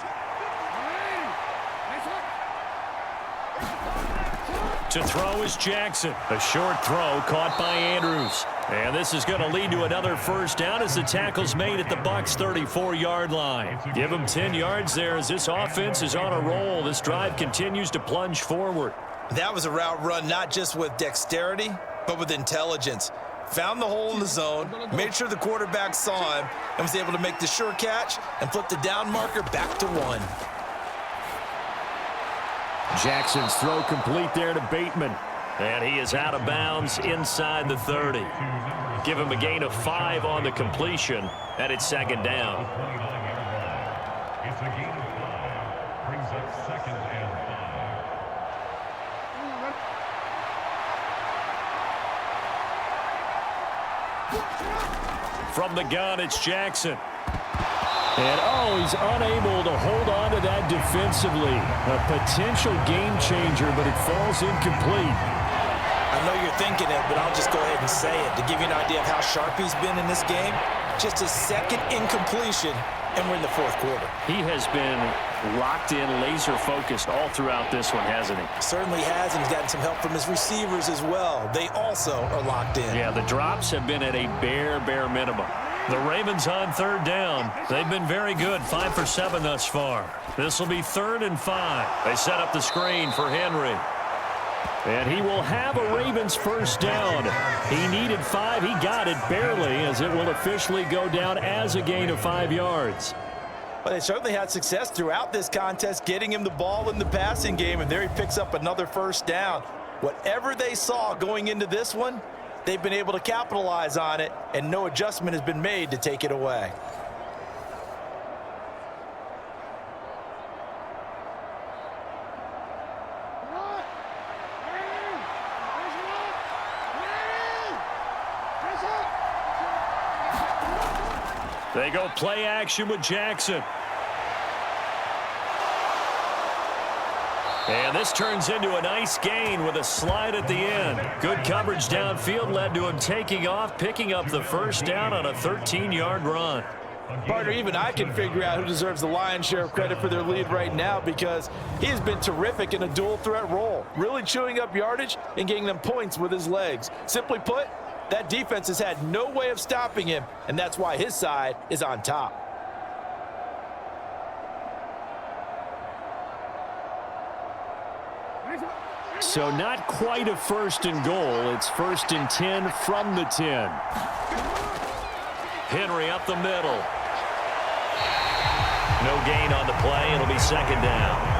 To throw is Jackson. A short throw caught by Andrews. And this is going to lead to another 1st down as the tackle's made at the Bucs' 34-yard line. Give them 10 yards there as this offense is on a roll. This drive continues to plunge forward. That was a route run not just with dexterity, but with intelligence. Found the hole in the zone, made sure the quarterback saw him, and was able to make the sure catch and flip the down marker back to 1. Jackson's throw complete there to Bateman. And he is out of bounds inside the 30. Give him a gain of 5 on the completion, and it's 2nd down. It's a gain of 5. Brings up 2nd and 5. From the gun, it's Jackson. And, he's unable to hold on to that defensively. A potential game changer, but it falls incomplete. I know you're thinking it, but I'll just go ahead and say it. To give you an idea of how sharp he's been in this game, just his 2nd incompletion, and we're in the 4th quarter. He has been locked in, laser-focused all throughout this one, hasn't he? Certainly has, and he's gotten some help from his receivers as well. They also are locked in. Yeah, the drops have been at a bare minimum. The Ravens on 3rd down. They've been very good, 5 for 7 thus far. This will be 3rd and 5. They set up the screen for Henry. And he will have a Ravens 1st down. He needed 5. He got it barely, as it will officially go down as a gain of 5 yards. But they certainly had success throughout this contest, getting him the ball in the passing game, and there he picks up another 1st down. Whatever they saw going into this one, they've been able to capitalize on it, and no adjustment has been made to take it away. They go play action with Jackson. And this turns into a nice gain with a slide at the end. Good coverage downfield led to him taking off, picking up the 1st down on a 13-yard run. Partner, even I can figure out who deserves the lion's share of credit for their lead right now, because he has been terrific in a dual threat role, really chewing up yardage and getting them points with his legs. Simply put, that defense has had no way of stopping him, and that's why his side is on top. So not quite a 1st and goal. It's 1st and 10 from the 10. Henry up the middle. No gain on the play. It'll be 2nd down.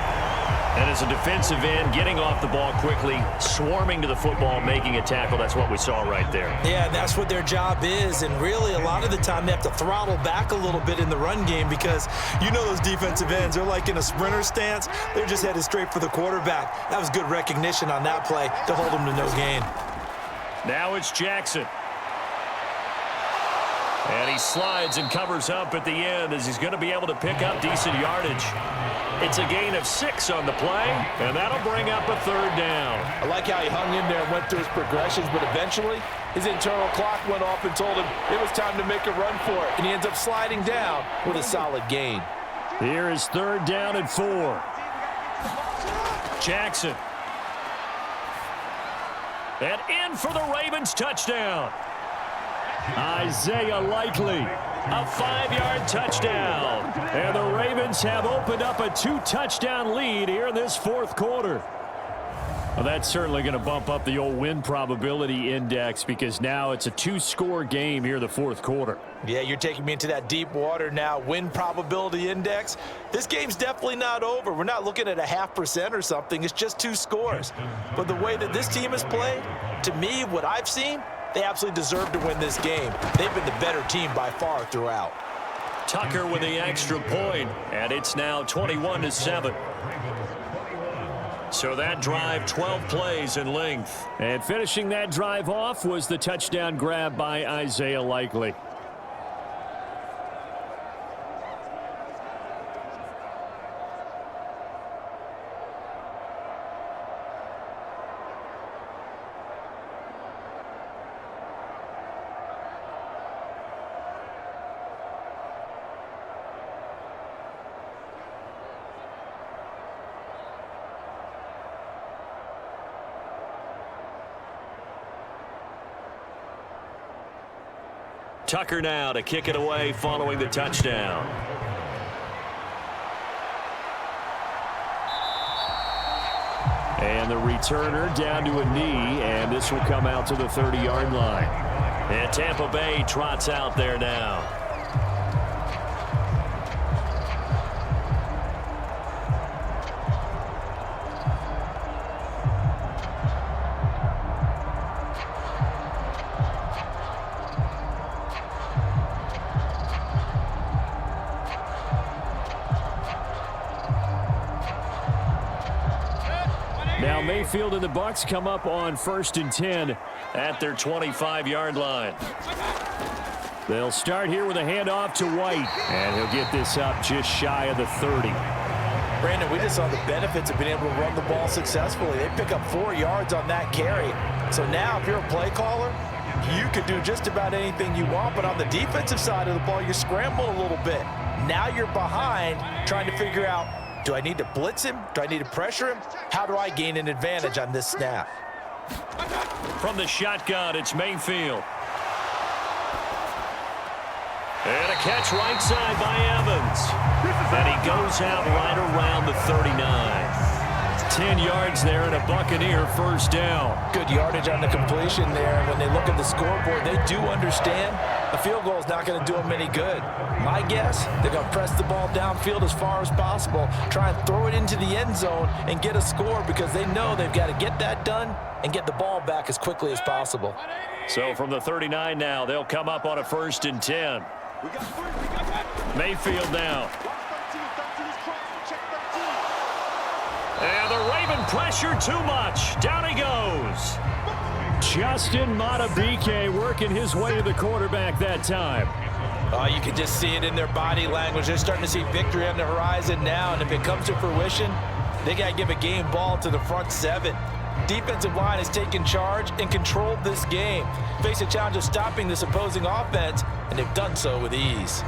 And as a defensive end, getting off the ball quickly, swarming to the football, making a tackle. That's what we saw right there. Yeah, that's what their job is. And really, a lot of the time, they have to throttle back a little bit in the run game, because you know those defensive ends, they're like in a sprinter stance. They're just headed straight for the quarterback. That was good recognition on that play to hold them to no gain. Now it's Jackson. And he slides and covers up at the end as he's going to be able to pick up decent yardage. It's a gain of 6 on the play, and that'll bring up a 3rd down. I like how he hung in there and went through his progressions, but eventually his internal clock went off and told him it was time to make a run for it, and he ends up sliding down with a solid gain. Here is 3rd down and 4. Jackson. And in for the Ravens touchdown. Isaiah Likely, a 5-yard touchdown. And the Ravens have opened up a 2-touchdown lead here in this 4th quarter. Well, that's certainly going to bump up the old win probability index because now it's a 2-score game here in the 4th quarter. Yeah, you're taking me into that deep water now. Win probability index. This game's definitely not over. We're not looking at a 0.5% or something. It's just 2 scores. But the way that this team has played, to me, what I've seen, they absolutely deserve to win this game. They've been the better team by far throughout. Tucker with the extra point, and it's now 21-7. So that drive, 12 plays in length. And finishing that drive off was the touchdown grab by Isaiah Likely. Tucker now to kick it away following the touchdown. And the returner down to a knee, and this will come out to the 30-yard line. And Tampa Bay trots out there now. Now Mayfield and the Bucs come up on 1st and 10 at their 25-yard line. They'll start here with a handoff to White, and he'll get this up just shy of the 30. Brandon, we just saw the benefits of being able to run the ball successfully. They pick up 4 yards on that carry. So now if you're a play caller, you can do just about anything you want, but on the defensive side of the ball, you're scrambling a little bit. Now you're behind trying to figure out, do I need to blitz him? Do I need to pressure him? How do I gain an advantage on this snap? From the shotgun, it's Mayfield. And a catch right side by Evans. And he goes out right around the 39. 10 yards there and a Buccaneer 1st down. Good yardage on the completion there. When they look at the scoreboard, they do understand a field goal is not going to do them any good. My guess, they're going to press the ball downfield as far as possible, try and throw it into the end zone and get a score because they know they've got to get that done and get the ball back as quickly as possible. So from the 39 now, they'll come up on a 1st and 10. Mayfield now. And the Raven pressure too much. Down he goes. Justin Madubuike working his way to the quarterback that time. You can just see it in their body language. They're starting to see victory on the horizon now, and if it comes to fruition, they got to give a game ball to the front 7. Defensive line has taken charge and controlled this game. Face a challenge of stopping this opposing offense, and they've done so with ease.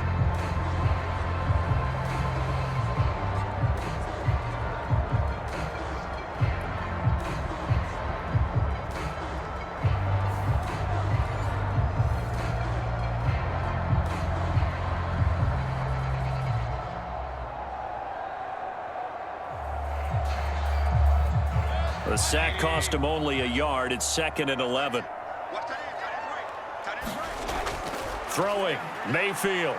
The sack cost him only a yard. It's 2nd and 11. Throwing, Mayfield.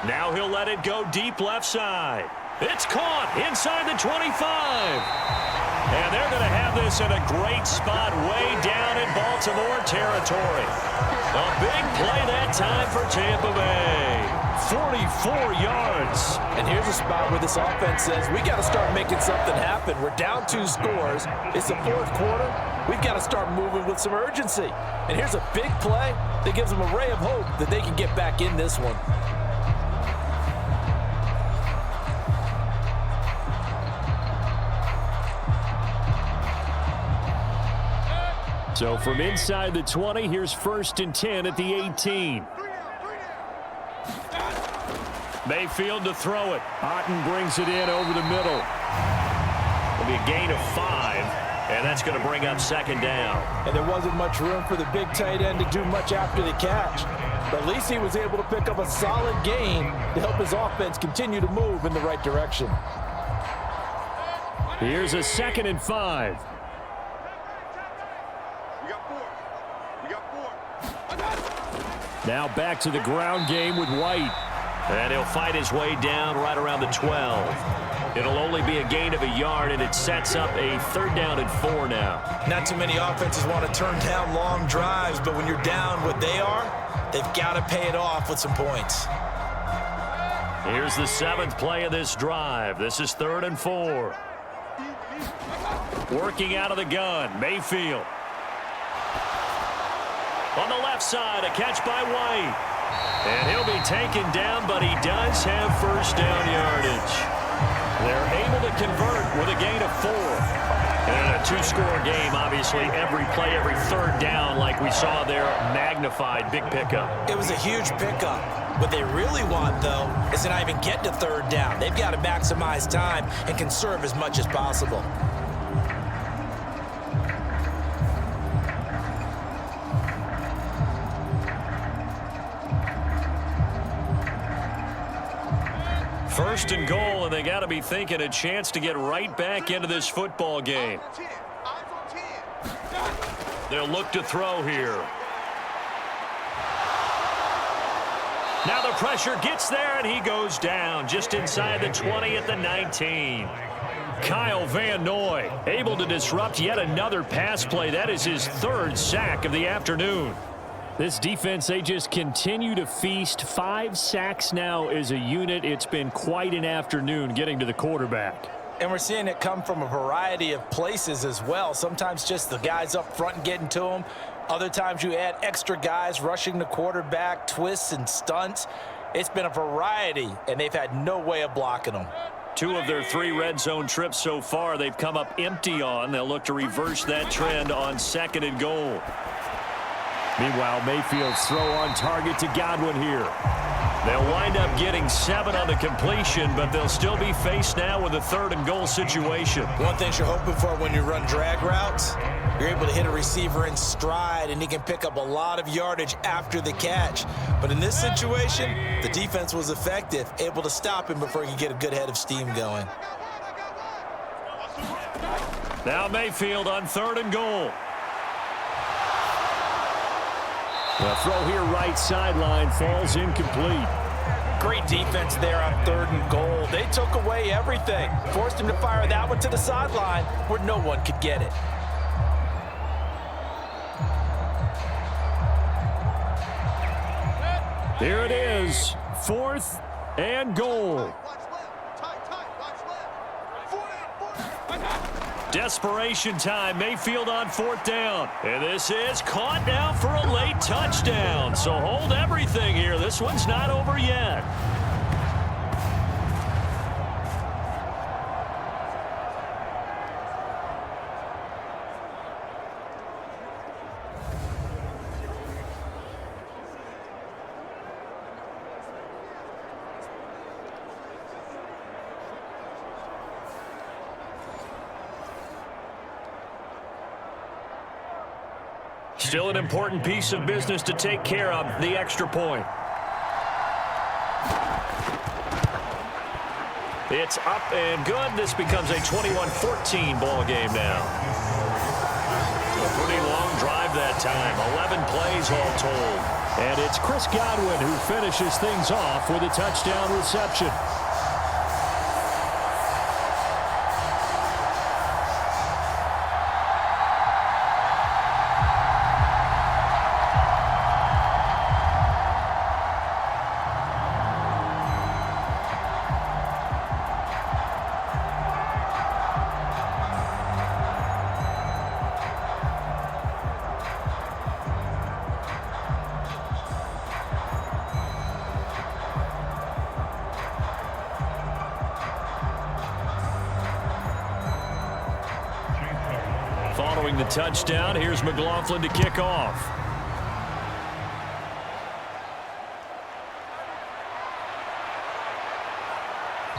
Now he'll let it go deep left side. It's caught inside the 25. And they're going to have this in a great spot way down in Baltimore territory. A big play that time for Tampa Bay. 44 yards. And here's a spot where this offense says, we got to start making something happen. We're down 2 scores. It's the 4th quarter. We've got to start moving with some urgency. And here's a big play that gives them a ray of hope that they can get back in this one. So from inside the 20, here's 1st and 10 at the 18. Mayfield to throw it. Otten brings it in over the middle. It'll be a gain of 5, and that's going to bring up 2nd down. And there wasn't much room for the big tight end to do much after the catch. But at least he was able to pick up a solid gain to help his offense continue to move in the right direction. Here's a 2nd and 5. Now back to the ground game with White. And he'll fight his way down right around the 12. It'll only be a gain of a yard, and it sets up a 3rd down and 4 now. Not too many offenses want to turn down long drives, but when you're down what they are, they've got to pay it off with some points. Here's the 7th play of this drive. This is 3rd and 4. Working out of the gun, Mayfield. On the left side, a catch by White. And he'll be taken down, but he does have 1st down yardage. They're able to convert with a gain of 4. And a 2-score game, obviously, every play, every 3rd down, like we saw there, magnified, big pickup. It was a huge pickup. What they really want, though, is to not even get to 3rd down. They've got to maximize time and conserve as much as possible. First and goal, and they got to be thinking a chance to get right back into this football game. They'll look to throw here. Now the pressure gets there, and he goes down just inside the 20 at the 19. Kyle Van Noy able to disrupt yet another pass play. That is his 3rd sack of the afternoon. This defense, they just continue to feast. 5 sacks now as a unit. It's been quite an afternoon getting to the quarterback. And we're seeing it come from a variety of places as well. Sometimes just the guys up front and getting to him. Other times you add extra guys rushing the quarterback, twists and stunts. It's been a variety, and they've had no way of blocking them. 2 of their 3 red zone trips so far, they've come up empty on. They'll look to reverse that trend on 2nd and goal. Meanwhile, Mayfield's throw on target to Godwin here. They'll wind up getting 7 on the completion, but they'll still be faced now with a 3rd and goal situation. One thing you're hoping for when you run drag routes, you're able to hit a receiver in stride, and he can pick up a lot of yardage after the catch. But in this situation, the defense was effective, able to stop him before he could get a good head of steam going. Now Mayfield on 3rd and goal. The throw here right sideline falls incomplete. Great defense there on 3rd and goal. They took away everything. Forced him to fire that one to the sideline where no one could get it. Here it is, 4th and goal. Desperation time. Mayfield on 4th down. And this is caught now for a late touchdown. So hold everything here. This one's not over yet. Still an important piece of business to take care of, the extra point. It's up and good. This becomes a 21-14 ball game now. A pretty long drive that time, 11 plays all told. And it's Chris Godwin who finishes things off with a touchdown reception. Following the touchdown, here's McLaughlin to kick off.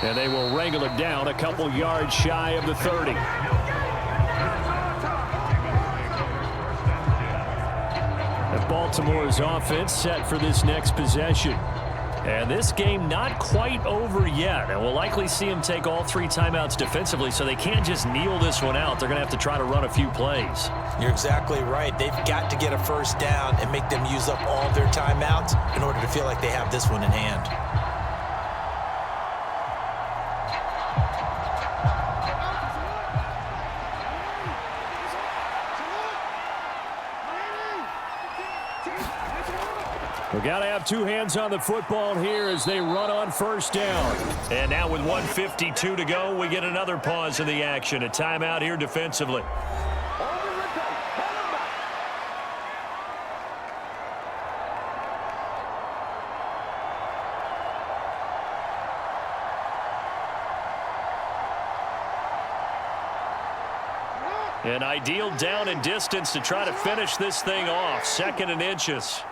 And they will wrangle it down a couple yards shy of the 30. And Baltimore's offense set for this next possession. And this game not quite over yet. And we'll likely see them take all 3 timeouts defensively, so they can't just kneel this one out. They're going to have to try to run a few plays. You're exactly right. They've got to get a first down and make them use up all their timeouts in order to feel like they have this one in hand. We've got to have 2 hands on the football here as they run on first down. And now with 1:52 to go, we get another pause in the action. A timeout here defensively. An ideal down and distance to try to finish this thing off. 2nd and inches.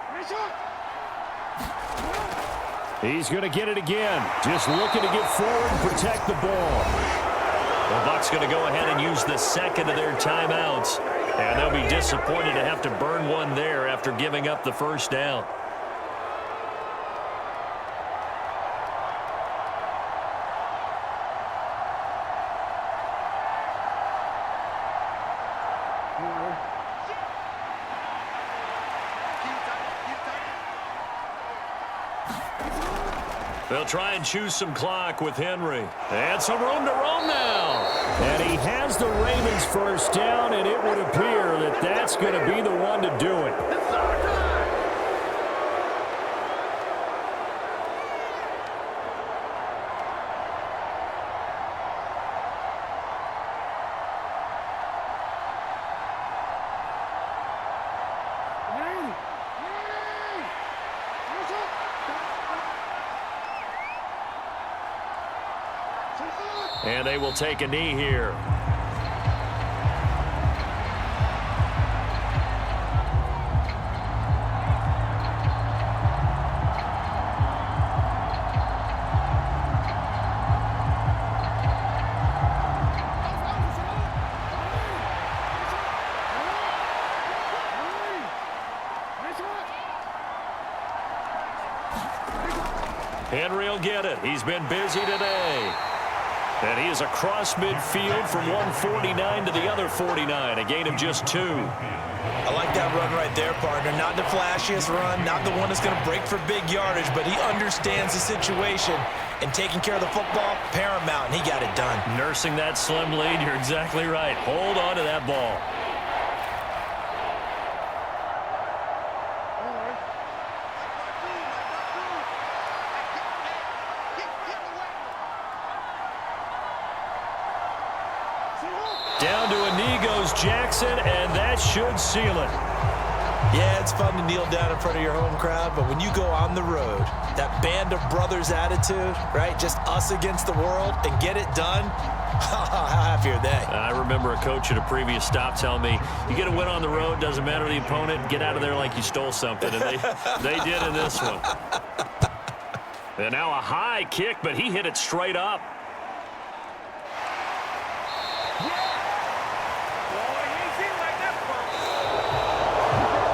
He's going to get it again. Just looking to get forward and protect the ball. The Bucs going to go ahead and use the 2nd of their timeouts. And they'll be disappointed to have to burn one there after giving up the first down. They'll try and choose some clock with Henry. And some room to roam now. And he has the Ravens first down, and it would appear that that's going to be the one to do it. And they will take a knee here. Henry will get it. He's been busy today. And he is across midfield from 149 to the other 49, a gain of just 2. I like that run right there, partner. Not the flashiest run, not the one that's going to break for big yardage, but he understands the situation, and taking care of the football, paramount, and he got it done. Nursing that slim lead, you're exactly right. Hold on to that ball. Down to a knee goes Jackson, and that should seal it. Yeah, it's fun to kneel down in front of your home crowd, but when you go on the road, that band of brothers attitude, right, just us against the world, and get it done, how happy are they? I remember a coach at a previous stop telling me, you get a win on the road, doesn't matter the opponent, get out of there like you stole something, and they did in this one. And now a high kick, but he hit it straight up.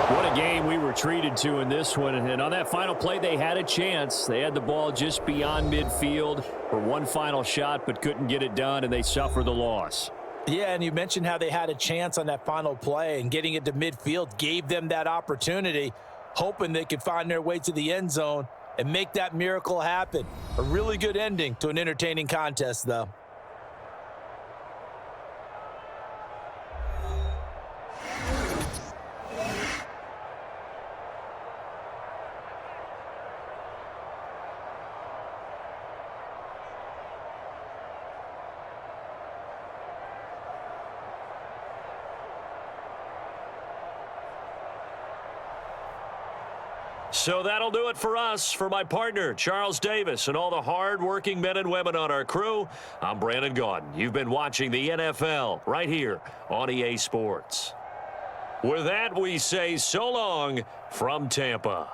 What a game we were treated to in this one. And on that final play, they had a chance. They had the ball just beyond midfield for one final shot, but couldn't get it done, and they suffer the loss. Yeah, and you mentioned how they had a chance on that final play, and getting it to midfield gave them that opportunity, hoping they could find their way to the end zone and make that miracle happen. A really good ending to an entertaining contest, though. So that'll do it for us. For my partner, Charles Davis, and all the hard-working men and women on our crew, I'm Brandon Gaudin. You've been watching the NFL right here on EA Sports. With that, we say so long from Tampa.